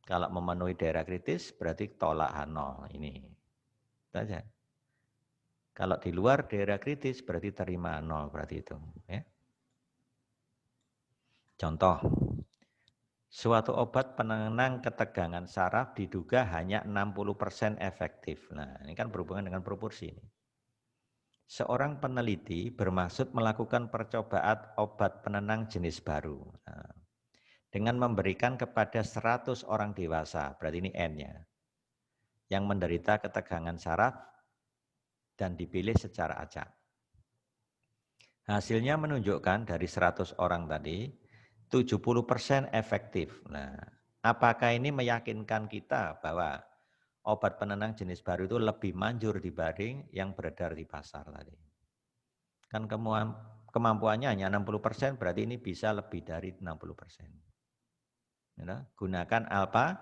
Kalau memenuhi daerah kritis berarti tolak H0 ini. Itu aja. Kalau di luar daerah kritis berarti terima 0 berarti itu. Ya. Contoh, Suatu obat penenang ketegangan saraf diduga hanya 60% efektif. Nah, ini kan berhubungan dengan proporsi. Seorang peneliti bermaksud melakukan percobaan obat penenang jenis baru. Nah, dengan memberikan kepada 100 orang dewasa, berarti ini N-nya, yang menderita ketegangan saraf dan dipilih secara acak. Hasilnya menunjukkan dari 100 orang tadi, 70% efektif. Nah, apakah ini meyakinkan kita bahwa obat penenang jenis baru itu lebih manjur dibanding yang beredar di pasar tadi? Kan kemampuannya hanya 60%, berarti ini bisa lebih dari 60%. Gunakan alfa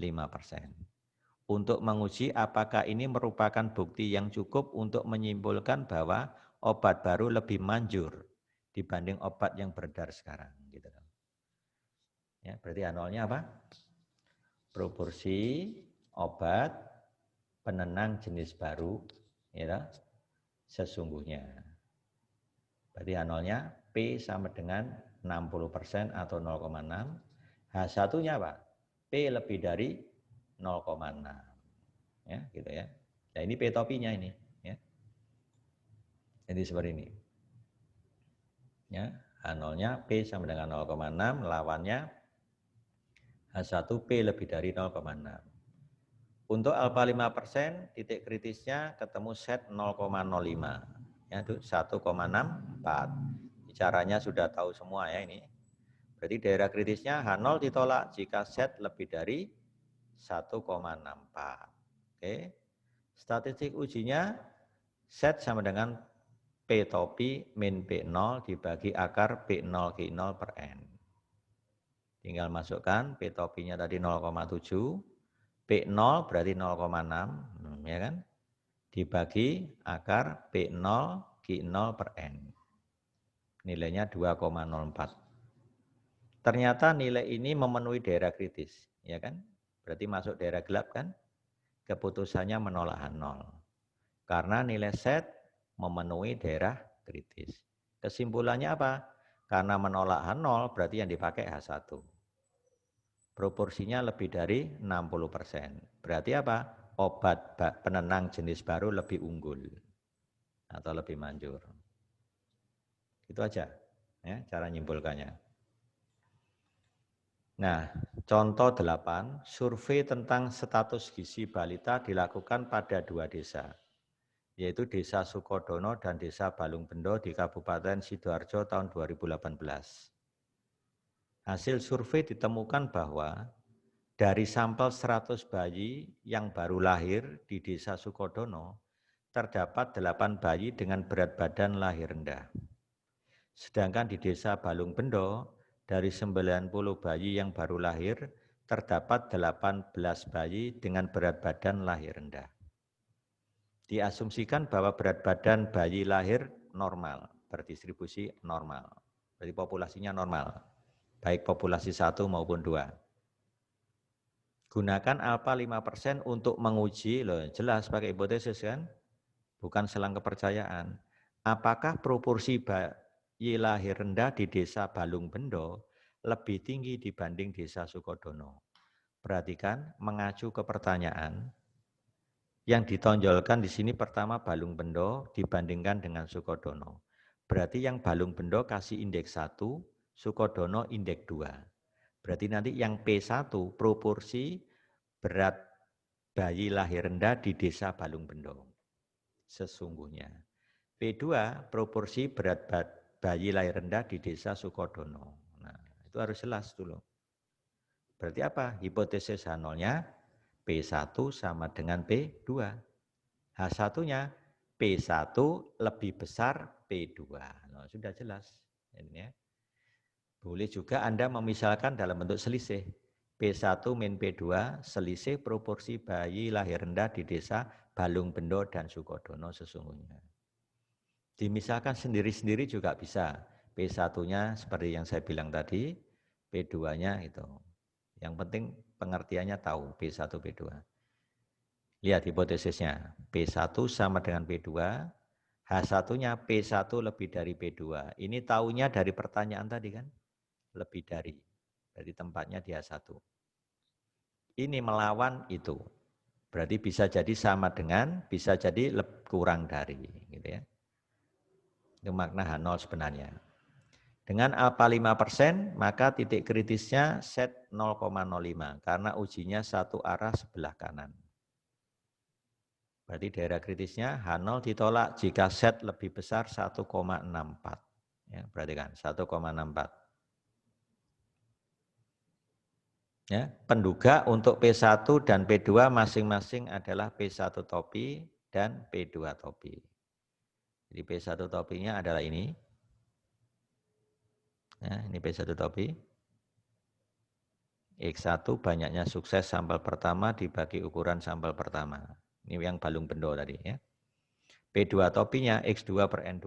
5%. Untuk menguji apakah ini merupakan bukti yang cukup untuk menyimpulkan bahwa obat baru lebih manjur dibanding obat yang beredar sekarang. Gitu. Ya, berarti nolnya apa? Proporsi obat penenang jenis baru ya, sesungguhnya. Berarti nolnya P sama dengan 60% atau 0,6. H1-nya apa? P lebih dari 0,6. Ya, gitu ya. Nah, ini P topinya ini, ya. Jadi seperti ini. Ya, H0-nya P sama dengan 0,6, lawannya H1 P lebih dari 0,6. Untuk alfa 5%, titik kritisnya ketemu set 0,05. Ya, itu 1,64. Caranya sudah tahu semua ya ini. Berarti daerah kritisnya H0 ditolak jika set lebih dari 1,64. Oke. Statistik ujinya set sama dengan P topi min P0 dibagi akar P0 Q0 per N. Tinggal masukkan P topinya tadi 0,7, P0 berarti 0,6, ya kan? Dibagi akar P0 Q0 per N. Nilainya 2,04. Ternyata nilai ini memenuhi daerah kritis, ya kan? Berarti masuk daerah gelap kan? Keputusannya menolak H0. Karena nilai set memenuhi daerah kritis. Kesimpulannya apa? Karena menolak H0 berarti yang dipakai H1. Proporsinya lebih dari 60%. Berarti apa? Obat penenang jenis baru lebih unggul atau lebih manjur. Itu aja ya cara nyimpulkannya. Nah, contoh 8, survei tentang status gizi balita dilakukan pada 2 desa, yaitu Desa Sukodono dan Desa Balungbendo di Kabupaten Sidoarjo tahun 2018. Hasil survei ditemukan bahwa dari sampel 100 bayi yang baru lahir di Desa Sukodono, terdapat 8 bayi dengan berat badan lahir rendah. Sedangkan di Desa Balungbendo, dari 90 bayi yang baru lahir, terdapat 18 bayi dengan berat badan lahir rendah. Diasumsikan bahwa berat badan bayi lahir normal, berdistribusi normal. Berarti populasinya normal, baik populasi 1 maupun 2. Gunakan alfa 5% untuk menguji, loh jelas pakai hipotesis kan? Bukan selang kepercayaan. Apakah proporsi bayi lahir rendah di Desa Balungbendo lebih tinggi dibanding Desa Sukodono? Perhatikan, mengacu ke pertanyaan, yang ditonjolkan di sini pertama Balungbendo dibandingkan dengan Sukodono. Berarti yang Balungbendo kasih indeks 1, Sukodono indeks 2. Berarti nanti yang P1 proporsi berat bayi lahir rendah di Desa Balungbendo. Sesungguhnya. P2 proporsi berat bayi lahir rendah di Desa Sukodono. Nah, itu harus jelas dulu. Berarti apa? Hipotesis H0-nya P1 sama dengan P2. H1-nya P1 lebih besar P2. Nah, sudah jelas. Ini ya. Boleh juga Anda memisalkan dalam bentuk selisih. P1 min P2 selisih proporsi bayi lahir rendah di Desa Balungbendo dan Sukodono sesungguhnya. Dimisalkan sendiri-sendiri juga bisa. P1-nya seperti yang saya bilang tadi, P2-nya itu. Yang penting pengertiannya tahu P1, P2. Lihat hipotesisnya, P1 sama dengan P2, H1-nya P1 lebih dari P2. Ini tahunya dari pertanyaan tadi kan, lebih dari. Berarti tempatnya di H1. Ini melawan itu. Berarti bisa jadi sama dengan, bisa jadi kurang dari. Gitu ya. Itu makna H0 sebenarnya. Dengan alfa 5%, maka titik kritisnya set 0,05. Karena ujinya satu arah sebelah kanan. Berarti daerah kritisnya H0 ditolak jika set lebih besar 1,64. Ya, perhatikan 1,64. Ya, penduga untuk P1 dan P2 masing-masing adalah P1 topi dan P2 topi. Jadi P1 topinya adalah ini. Ya, ini P1 topi. X1 banyaknya sukses sampel pertama dibagi ukuran sampel pertama. Ini yang balung bendo tadi ya. P2 topinya X2 per N2.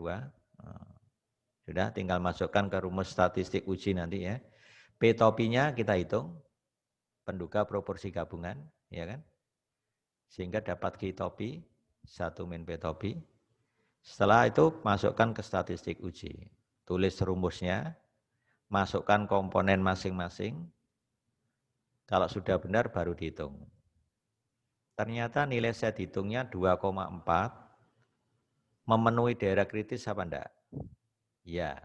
Sudah tinggal masukkan ke rumus statistik uji nanti ya. P topinya kita hitung. Penduga proporsi gabungan. Ya kan? Sehingga dapat Q topi. 1 min P topi. Setelah itu masukkan ke statistik uji. Tulis rumusnya. Masukkan komponen masing-masing. Kalau sudah benar baru dihitung. Ternyata nilai set hitungnya 2,4 memenuhi daerah kritis apa enggak? Ya.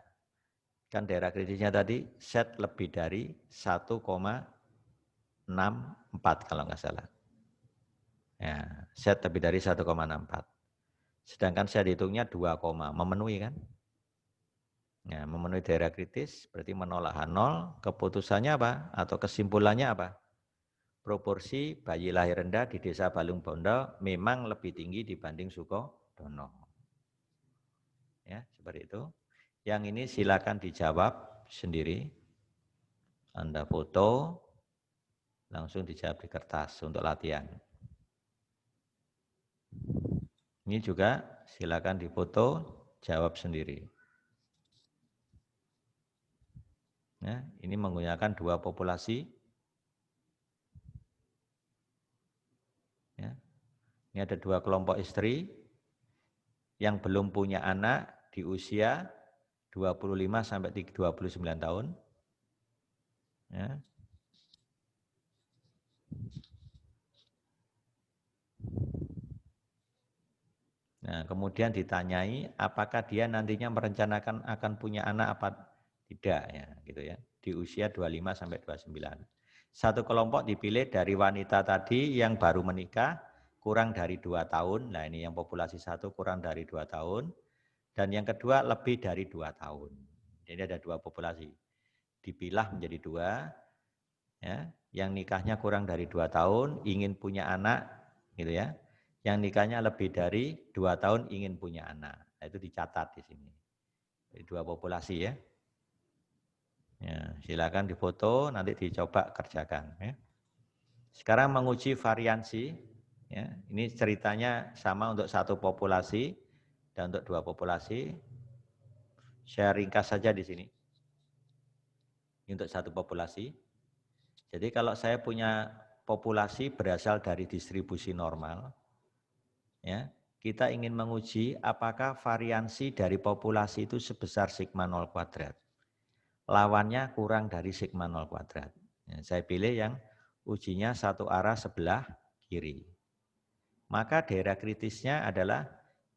Kan daerah kritisnya tadi set lebih dari 1,64 kalau enggak salah. Ya, set lebih dari 1,64. Sedangkan set hitungnya 2, memenuhi kan? Ya, memenuhi daerah kritis berarti menolak H0, keputusannya apa? Atau kesimpulannya apa? Proporsi bayi lahir rendah di desa Balung Bondo memang lebih tinggi dibanding Sukodono. Ya, seperti itu. Yang ini silakan dijawab sendiri. Anda foto, langsung dijawab di kertas untuk latihan. Ini juga silakan difoto, jawab sendiri. Ya, ini menggunakan dua populasi. Ya. Ini ada dua kelompok istri yang belum punya anak di usia 25 sampai 29 tahun. Ya. Nah, kemudian ditanyai apakah dia nantinya merencanakan akan punya anak apa tidak ya, gitu ya. Di usia 25 sampai 29. Satu kelompok dipilih dari wanita tadi yang baru menikah kurang dari 2 tahun. Nah, ini yang populasi satu kurang dari 2 tahun dan yang kedua lebih dari 2 tahun. Jadi ada dua populasi. Dipilah menjadi dua ya, yang nikahnya kurang dari 2 tahun ingin punya anak gitu ya. Yang nikahnya lebih dari 2 tahun ingin punya anak. Nah, itu dicatat di sini. Jadi dua populasi ya. Ya, silakan difoto, nanti dicoba kerjakan. Ya. Sekarang menguji variansi. Ya, ini ceritanya sama untuk satu populasi dan untuk dua populasi. Saya ringkas saja di sini. Ini untuk satu populasi. Jadi kalau saya punya populasi berasal dari distribusi normal, ya, kita ingin menguji apakah variansi dari populasi itu sebesar sigma 0 kuadrat. Lawannya kurang dari sigma 0 kuadrat. Ya, saya pilih yang ujinya satu arah sebelah kiri. Maka daerah kritisnya adalah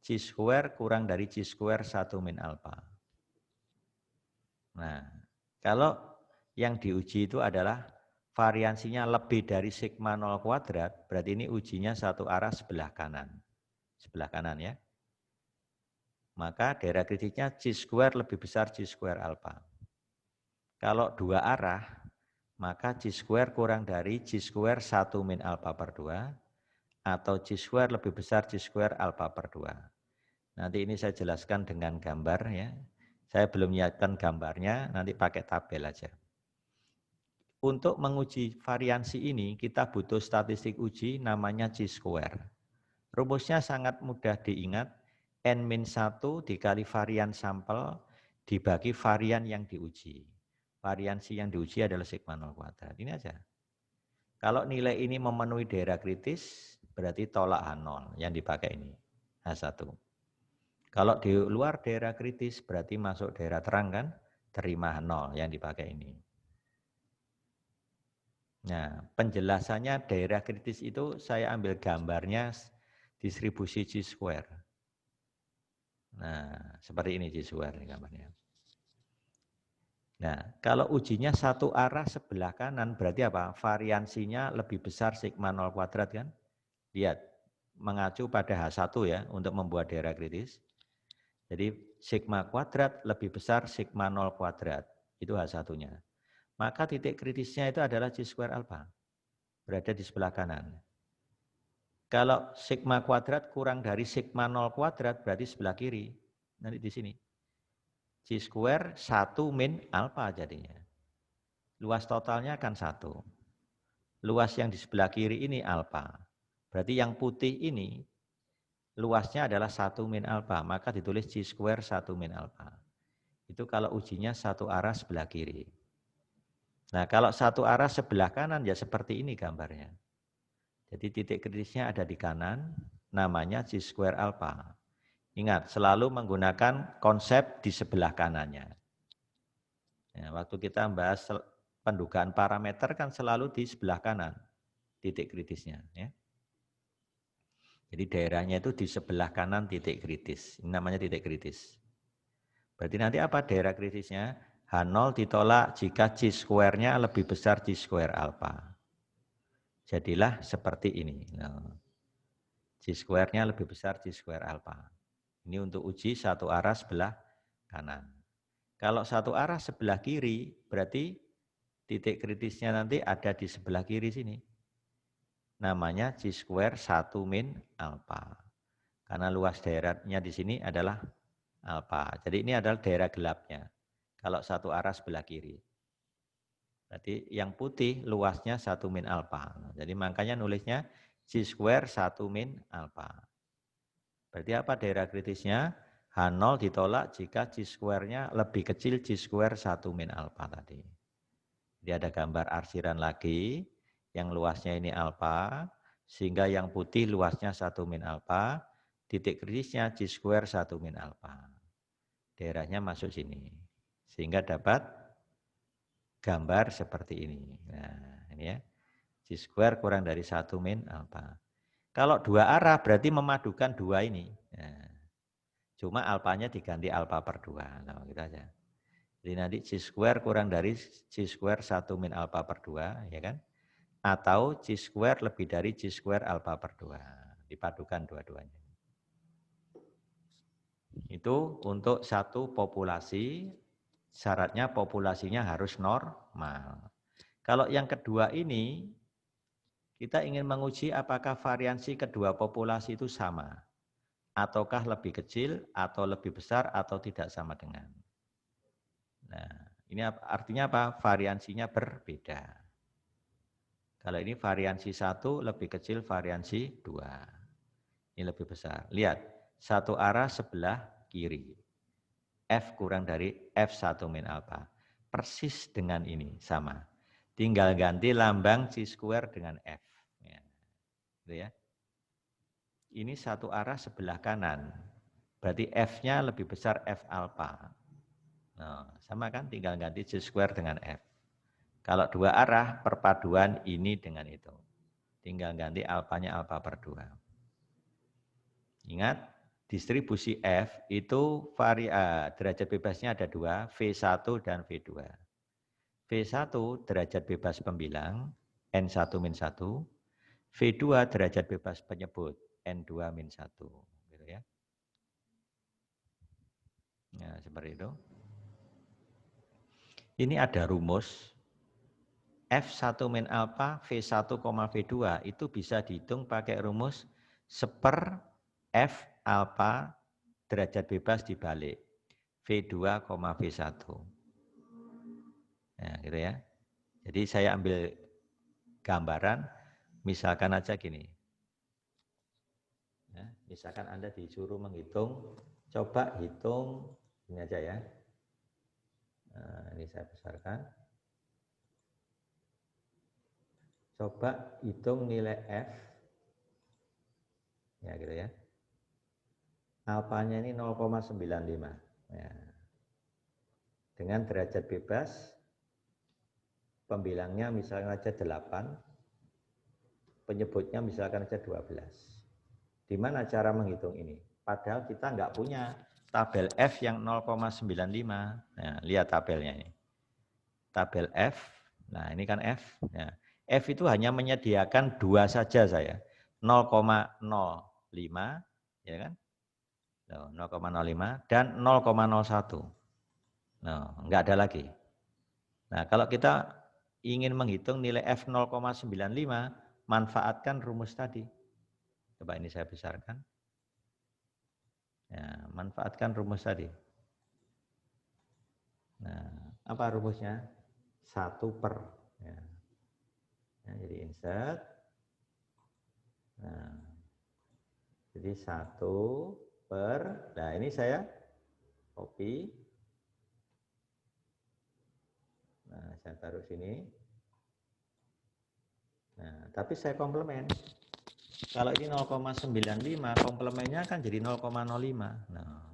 C square kurang dari C square 1 min alpha. Nah, kalau yang diuji itu adalah variansinya lebih dari sigma 0 kuadrat, berarti ini ujinya satu arah sebelah kanan. Sebelah kanan ya. Maka daerah kritisnya C square lebih besar C square alpha. Kalau dua arah, maka C square kurang dari C square 1 min alpha per 2, atau C square lebih besar C square alpha per 2. Nanti ini saya jelaskan dengan gambar ya. Saya belum menyiapkan gambarnya, nanti pakai tabel aja. Untuk menguji variansi ini, kita butuh statistik uji namanya C square. Rumusnya sangat mudah diingat, N-1 dikali varian sampel dibagi varian yang diuji. Variansi yang diuji adalah sigma 0 kuadrat. Ini aja. Kalau nilai ini memenuhi daerah kritis, berarti tolak H0 yang dipakai ini, H1. Kalau di luar daerah kritis, berarti masuk daerah terang kan, terima H0 yang dipakai ini. Nah, penjelasannya daerah kritis itu saya ambil gambarnya distribusi Chi-square. Nah, seperti ini Chi-square ini gambarnya. Nah, kalau ujinya satu arah sebelah kanan berarti apa? Variansinya lebih besar sigma 0 kuadrat kan? Lihat, mengacu pada H1 ya untuk membuat daerah kritis. Jadi sigma kuadrat lebih besar sigma 0 kuadrat. Itu H1-nya. Maka titik kritisnya itu adalah Chi-square alpha. Berada di sebelah kanan. Kalau sigma kuadrat kurang dari sigma 0 kuadrat berarti sebelah kiri. Nanti di sini. Chi-square 1 min alpha jadinya. Luas totalnya kan 1. Luas yang di sebelah kiri ini alpha. Berarti yang putih ini luasnya adalah 1 min alpha. Maka ditulis Chi-square 1 min alpha. Itu kalau ujinya satu arah sebelah kiri. Nah, kalau satu arah sebelah kanan ya seperti ini gambarnya. Jadi titik kritisnya ada di kanan, namanya Chi-square alpha. Ingat, selalu menggunakan konsep di sebelah kanannya. Ya, waktu kita membahas pendugaan parameter kan selalu di sebelah kanan titik kritisnya. Ya. Jadi daerahnya itu di sebelah kanan titik kritis. Ini namanya titik kritis. Berarti nanti apa daerah kritisnya? H0 ditolak jika Chi-square-nya lebih besar Chi-square alpha. Jadilah seperti ini. Nah, Chi-square-nya lebih besar Chi-square alpha. Ini untuk uji satu arah sebelah kanan. Kalau satu arah sebelah kiri, berarti titik kritisnya nanti ada di sebelah kiri sini. Namanya Chi-square 1 min alpha. Karena luas daerahnya di sini adalah alpha. Jadi ini adalah daerah gelapnya. Kalau satu arah sebelah kiri. Berarti yang putih luasnya 1 min alpha. Jadi makanya nulisnya Chi-square 1 min alpha. Berarti apa daerah kritisnya? H0 ditolak jika Chi-square-nya lebih kecil Chi-square 1 min alpha tadi. Jadi ada gambar arsiran lagi, yang luasnya ini alpha, sehingga yang putih luasnya 1 min alpha, titik kritisnya Chi-square 1 min alpha. Daerahnya masuk sini. Sehingga dapat gambar seperti ini. Nah, ini ya. Chi-square kurang dari 1 min alpha. Kalau dua arah berarti memadukan dua ini. Nah, cuma alpanya diganti alpha per 2. Nah, gitu aja. Jadi nanti Chi-square kurang dari Chi-square 1 min alpha per 2, ya kan? Atau Chi-square lebih dari Chi-square alpha per 2. Dipadukan dua-duanya. Itu untuk satu populasi, syaratnya populasinya harus normal. Kalau yang kedua ini, kita ingin menguji apakah variansi kedua populasi itu sama. Ataukah lebih kecil, atau lebih besar, atau tidak sama dengan. Nah, ini artinya apa? Variansinya berbeda. Kalau ini variansi 1 lebih kecil variansi 2. Ini lebih besar. Lihat, satu arah sebelah kiri. F kurang dari F1 min alpha. Persis dengan ini, sama. Tinggal ganti lambang Chi-square dengan F. Ya, gitu ya. Ini satu arah sebelah kanan. Berarti F-nya lebih besar F alpha. Nah, sama kan, tinggal ganti Chi-square dengan F. Kalau dua arah, perpaduan ini dengan itu. Tinggal ganti alfanya alfa per 2. Ingat, distribusi F itu derajat bebasnya ada dua, V1 dan V2. V1 derajat bebas pembilang, N1-1. V2 derajat bebas penyebut, N2-1. Gitu ya. Nah, seperti itu. Ini ada rumus. F1 min alpha, V1, V2 itu bisa dihitung pakai rumus seper F alpha derajat bebas dibalik V2, V1. Nah, gitu ya. Jadi saya ambil gambaran, misalkan aja gini. Ya, misalkan Anda disuruh menghitung, coba hitung, ini aja ya. Nah, ini saya besarkan. Coba hitung nilai F. Ya, gitu ya. Alfanya ini 0,95. Ya. Dengan derajat bebas pembilangnya misalkan aja 8, penyebutnya misalkan aja 12. Di mana cara menghitung ini? Padahal kita nggak punya tabel F yang 0,95. Nah, lihat tabelnya ini. Tabel F, nah ini kan F. Nah, F itu hanya menyediakan 2 saja saya. 0,05, ya kan? 0,05 dan 0,01. Nah, nggak ada lagi. Nah, kalau kita ingin menghitung nilai F 0,95, manfaatkan rumus tadi. Coba ini saya besarkan. Ya, manfaatkan rumus tadi. Nah, apa rumusnya? 1 per. Ya. Ya, jadi insert. Nah, jadi 1 per. Nah, ini saya copy. Nah, saya taruh sini. Nah, tapi saya komplement. Kalau ini 0,95, komplemennya kan jadi 0,05. Nah,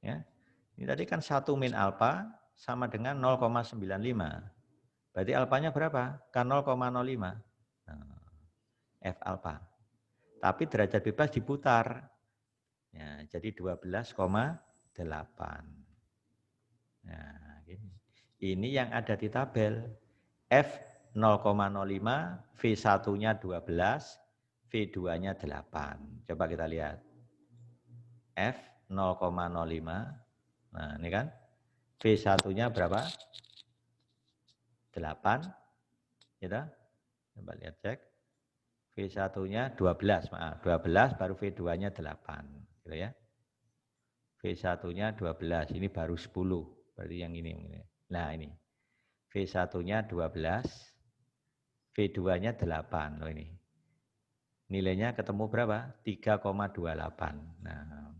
ya. Ini tadi kan 1 min alfa sama dengan 0,95. Berarti alfanya berapa? Kan 0,05. Nah, F alfa. Tapi derajat bebas diputar. Ya, jadi 12,8. Nah, gini. Ini yang ada di tabel. F 0,05, V1-nya 12, V2-nya 8. Coba kita lihat. F 0,05. Nah, ini kan. V1-nya berapa? 8. Gitu. Coba lihat cek. V1-nya 12, maaf. 12 baru V2-nya 8. Gitu ya. V1-nya 12, ini baru 10. Berarti yang ini. Nah, ini. V1-nya 12, V2-nya 8 loh ini. Nilainya ketemu berapa? 3,28. Nah,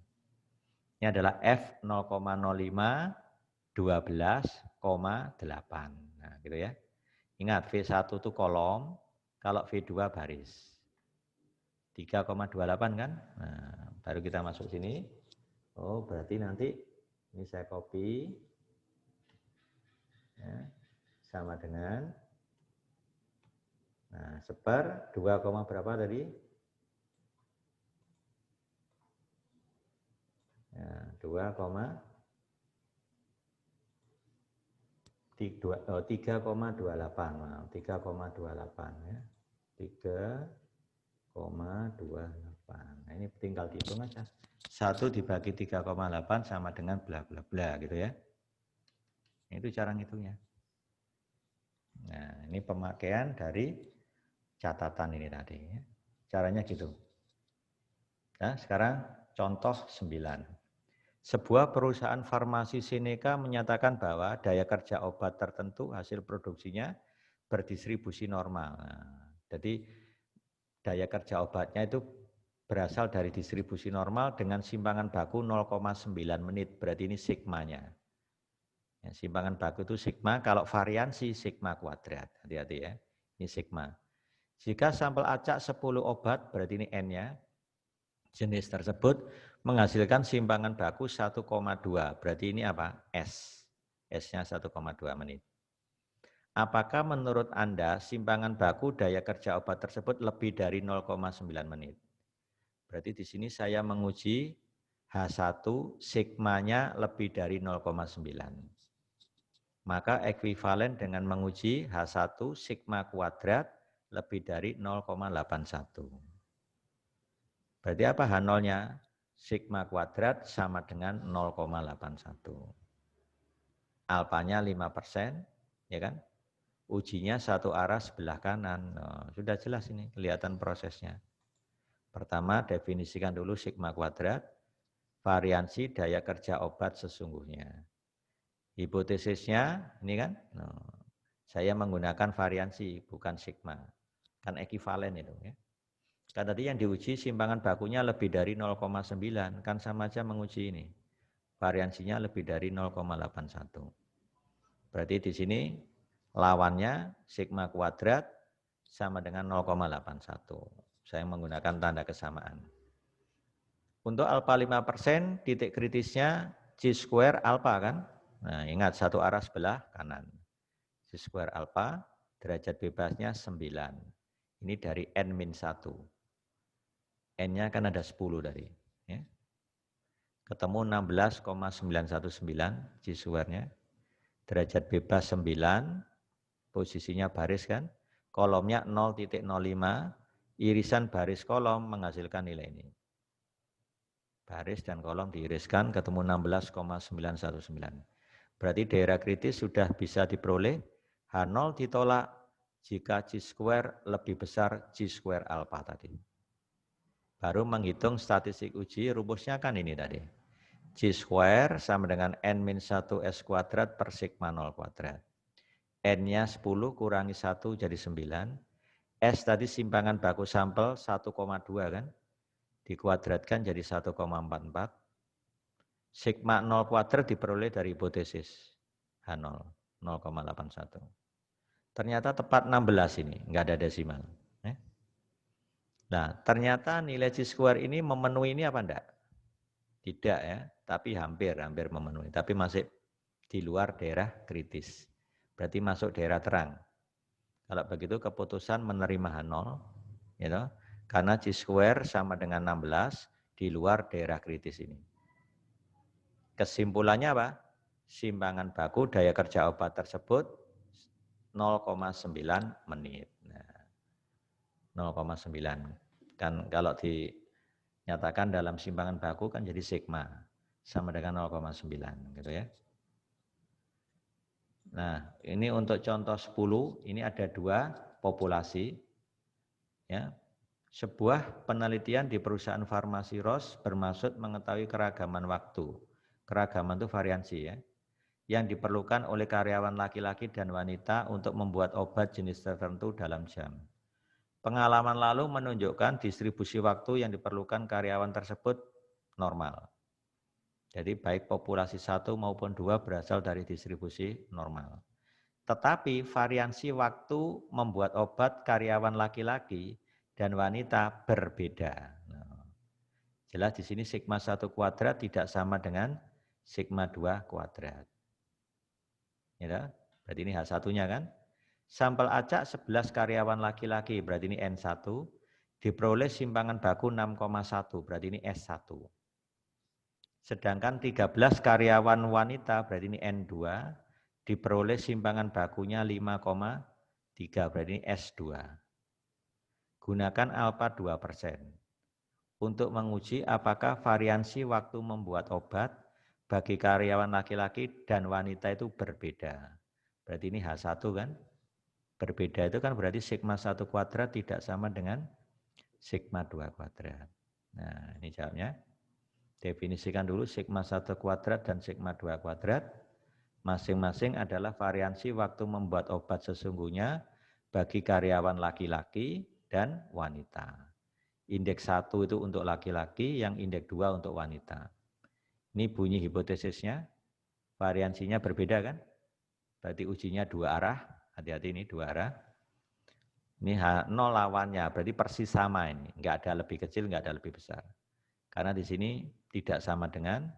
ini adalah F 0,05 12,8. Nah, gitu ya. Ingat V1 itu kolom, kalau V2 baris. 3,28 kan? Nah, baru kita masuk sini. Oh, berarti nanti ini saya copy. Ya, sama dengan nah, seper 2, berapa tadi? Ya, 3,28. Nah, 3,28 ya. 3,28. Nah, ini tinggal dihitung aja. 1 dibagi 3,8 sama dengan bla bla bla gitu ya. Itu cara ngitungnya. Nah, ini pemakaian dari catatan ini tadi ya. Caranya gitu. Nah, sekarang contoh 9. Sebuah perusahaan farmasi Seneca menyatakan bahwa daya kerja obat tertentu hasil produksinya berdistribusi normal. Nah, jadi daya kerja obatnya itu berasal dari distribusi normal dengan simpangan baku 0,9 menit. Berarti ini sigmanya. Ya, simpangan baku itu sigma, kalau variansi sigma kuadrat. Hati-hati ya, ini sigma. Jika sampel acak 10 obat, berarti ini N-nya, jenis tersebut menghasilkan simpangan baku 1,2. Berarti ini apa? S. S-nya 1,2 menit. Apakah menurut Anda simpangan baku daya kerja obat tersebut lebih dari 0,9 menit? Berarti di sini saya menguji H1 sigmanya lebih dari 0,9. Maka ekuivalen dengan menguji H1 sigma kuadrat lebih dari 0,81. Berarti apa H0-nya? Sigma kuadrat sama dengan 0,81. Alfanya 5%, ya kan? Ujinya satu arah sebelah kanan. Oh, sudah jelas ini, kelihatan prosesnya. Pertama, definisikan dulu sigma kuadrat, variansi daya kerja obat sesungguhnya. Hipotesisnya, ini kan, saya menggunakan variansi, bukan sigma. Kan ekuivalen itu ya. Kan tadi yang diuji simpangan bakunya lebih dari 0,9, kan sama aja menguji ini. Variansinya lebih dari 0,81. Berarti di sini lawannya sigma kuadrat sama dengan 0,81. Saya menggunakan tanda kesamaan. Untuk alfa 5%, titik kritisnya G square alfa kan? Nah, ingat satu arah sebelah kanan. square alpha, derajat bebasnya 9. Ini dari N-1. N-nya kan ada 10 tadi. Ya. Ketemu 16,919 G square-nya. Derajat bebas 9, posisinya baris kan. Kolomnya 0,05, irisan baris kolom menghasilkan nilai ini. Baris dan kolom diiriskan ketemu 16,919. Berarti daerah kritis sudah bisa diperoleh. H0 ditolak jika G square lebih besar G square alpha tadi. Baru menghitung statistik uji, rumusnya kan ini tadi. G square sama dengan N-1 S kuadrat per sigma 0 kuadrat. N-nya 10 kurangi 1 jadi 9. S tadi simpangan baku sampel 1,2 kan. Dikuadratkan jadi 1,44. Sigma 0 kuadrat diperoleh dari hipotesis H0, 0,81. Ternyata tepat 16 ini, enggak ada desimal. Nah, ternyata nilai G square ini memenuhi ini apa enggak? Tidak ya, tapi hampir memenuhi. Tapi masih di luar daerah kritis. Berarti masuk daerah terang. Kalau begitu keputusan menerima H0, gitu, karena G square sama dengan 16 di luar daerah kritis ini. Kesimpulannya apa? Simpangan baku daya kerja obat tersebut 0,9 menit. Nah, 0,9. Kan kalau dinyatakan dalam simpangan baku kan jadi sigma sama dengan 0,9 gitu ya. Nah, ini untuk contoh 10, ini ada 2 populasi. Ya. Sebuah penelitian di perusahaan farmasi Roche bermaksud mengetahui keragaman waktu. Keragaman itu variansi ya. Yang diperlukan oleh karyawan laki-laki dan wanita untuk membuat obat jenis tertentu dalam jam. Pengalaman lalu menunjukkan distribusi waktu yang diperlukan karyawan tersebut normal. Jadi baik populasi 1 maupun 2 berasal dari distribusi normal. Tetapi variansi waktu membuat obat karyawan laki-laki dan wanita berbeda. Jelas di sini sigma 1 kuadrat tidak sama dengan sigma 2 kuadrat. Ya, berarti ini H1-nya kan. Sampel acak 11 karyawan laki-laki, berarti ini N1. Diperoleh simpangan baku 6,1, berarti ini S1. Sedangkan 13 karyawan wanita, berarti ini N2. Diperoleh simpangan bakunya 5,3, berarti ini S2. Gunakan alfa 2%. Untuk menguji apakah variansi waktu membuat obat bagi karyawan laki-laki dan wanita itu berbeda. Berarti ini H1 kan. Berbeda itu kan berarti sigma 1 kuadrat tidak sama dengan sigma 2 kuadrat. Nah, ini jawabnya. Definisikan dulu sigma 1 kuadrat dan sigma 2 kuadrat. Masing-masing adalah variansi waktu membuat obat sesungguhnya bagi karyawan laki-laki dan wanita. Indeks 1 itu untuk laki-laki, yang indeks 2 untuk wanita. Ini bunyi hipotesisnya, variansinya berbeda kan? Berarti ujinya 2 arah, hati-hati ini 2 arah. Ini H0 lawannya, berarti persis sama ini. Enggak ada lebih kecil, enggak ada lebih besar. Karena di sini tidak sama dengan,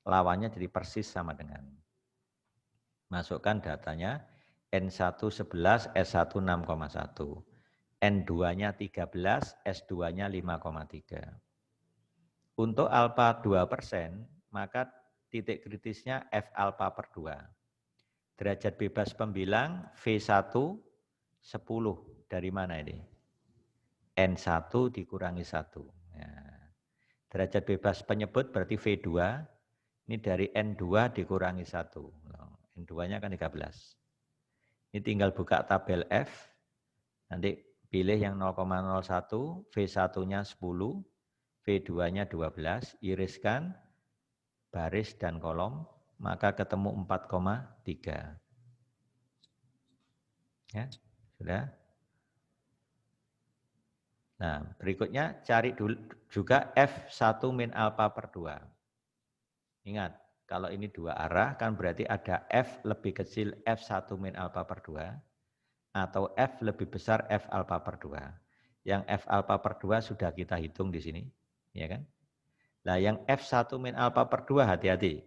lawannya jadi persis sama dengan. Masukkan datanya, N1 11, S1 6,1. N2-nya 13, S2-nya 5,3. Untuk alfa 2%, maka titik kritisnya F alfa per 2. Derajat bebas pembilang V1 10. Dari mana ini? N1 dikurangi 1. Ya. Derajat bebas penyebut berarti V2. Ini dari N2 dikurangi 1. N2-nya kan 13. Ini tinggal buka tabel F. Nanti pilih yang 0,01, V1-nya 10, V2-nya 12, iriskan baris dan kolom, maka ketemu 4,3. Ya, sudah. Nah, berikutnya cari dulu juga F1 min alfa per 2. Ingat, kalau ini 2 arah kan berarti ada F lebih kecil F1 min alfa per 2 atau F lebih besar F alfa per 2. Yang F alfa per 2 sudah kita hitung di sini, ya kan? Nah, yang F1 min alfa per 2 hati-hati.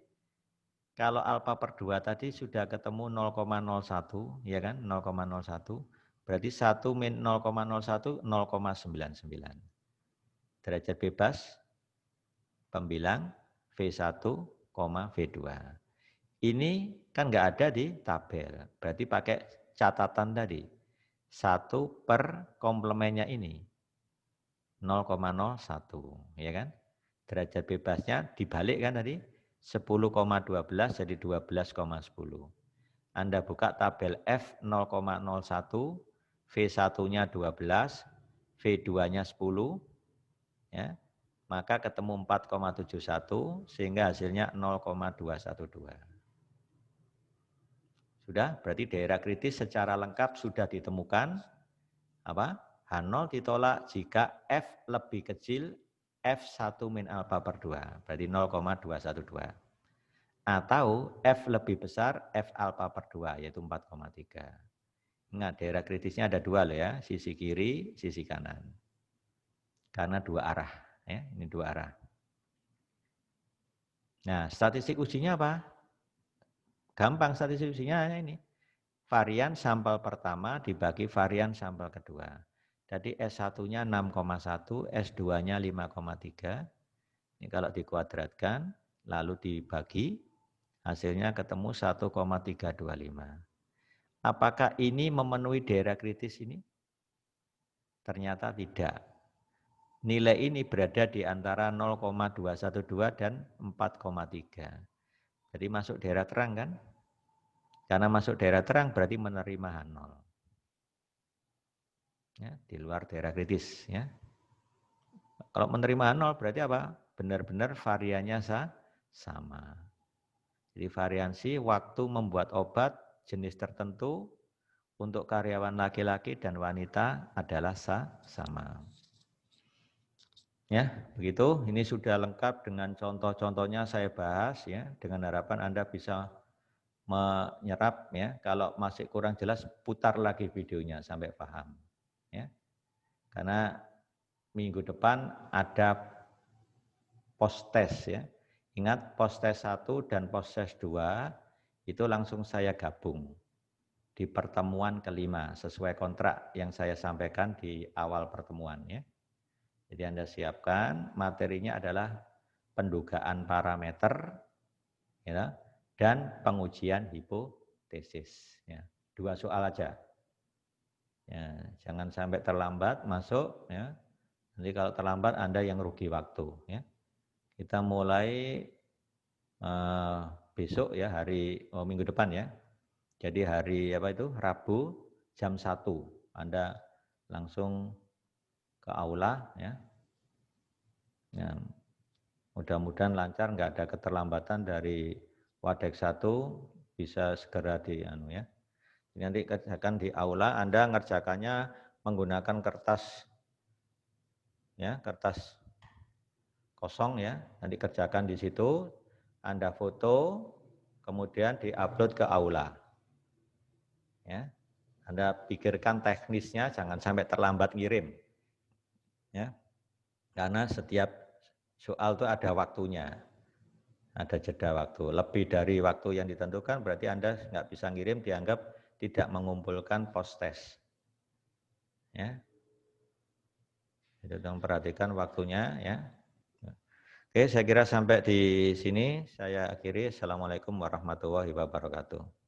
Kalau alfa per 2 tadi sudah ketemu 0,01, ya kan? 0,01. Berarti 1 min 0,01, 0,99. Derajat bebas, pembilang V1, V2. Ini kan nggak ada di tabel. Berarti pakai catatan tadi. 1 per komplemennya ini. 0,01, ya kan? Derajat bebasnya dibalik kan tadi? 10,12 jadi 12,10. Anda buka tabel F 0,01, V1-nya 12, V2-nya 10, ya. Maka ketemu 4,71 sehingga hasilnya 0,212. Sudah, berarti daerah kritis secara lengkap sudah ditemukan. Apa? H0 ditolak jika F lebih kecil F1 min alfa per 2, berarti 0,212. Atau F lebih besar F alfa per 2, yaitu 4,3. Ingat, daerah kritisnya ada dua loh ya, sisi kiri, sisi kanan. Karena dua arah, ya, ini dua arah. Nah, statistik ujinya apa? Gampang statistik ujinya ini. Varian sampel pertama dibagi varian sampel kedua. Jadi S1-nya 6,1, S2-nya 5,3. Ini kalau dikuadratkan, lalu dibagi, hasilnya ketemu 1,325. Apakah ini memenuhi daerah kritis ini? Ternyata tidak. Nilai ini berada di antara 0,212 dan 4,3. Jadi masuk daerah terang kan? Karena masuk daerah terang berarti menerima H0. Ya, di luar daerah kritis. Ya. Kalau menerima H0 berarti apa? Benar-benar variannya sama. Jadi variansi waktu membuat obat jenis tertentu untuk karyawan laki-laki dan wanita adalah sama. Ya, begitu. Ini sudah lengkap dengan contoh-contohnya saya bahas ya, dengan harapan Anda bisa menyerap ya. Kalau masih kurang jelas putar lagi videonya sampai paham. Ya. Karena minggu depan ada post test ya. Ingat post test 1 dan post test 2 itu langsung saya gabung di pertemuan kelima sesuai kontrak yang saya sampaikan di awal pertemuan ya. Jadi Anda siapkan materinya adalah pendugaan parameter ya, dan pengujian hipotesis. Ya. 2 soal aja. Ya, jangan sampai terlambat masuk. Ya. Nanti kalau terlambat Anda yang rugi waktu. Ya. Kita mulai besok ya minggu depan ya. Jadi hari Rabu jam 1 Anda langsung ke aula ya. Ya, mudah-mudahan lancar, nggak ada keterlambatan dari Wadek 1, bisa segera ya. Nanti kerjakan di aula, Anda ngerjakannya menggunakan kertas kosong ya. Nanti kerjakan di situ, Anda foto, kemudian diupload ke aula. Ya. Anda pikirkan teknisnya, jangan sampai terlambat ngirim. Ya. Karena setiap soal itu ada waktunya. Ada jeda waktu. Lebih dari waktu yang ditentukan berarti Anda nggak bisa ngirim, dianggap tidak mengumpulkan post test. Ya. Itu dong, perhatikan waktunya ya. Oke, saya kira sampai di sini saya akhiri. Assalamualaikum warahmatullahi wabarakatuh.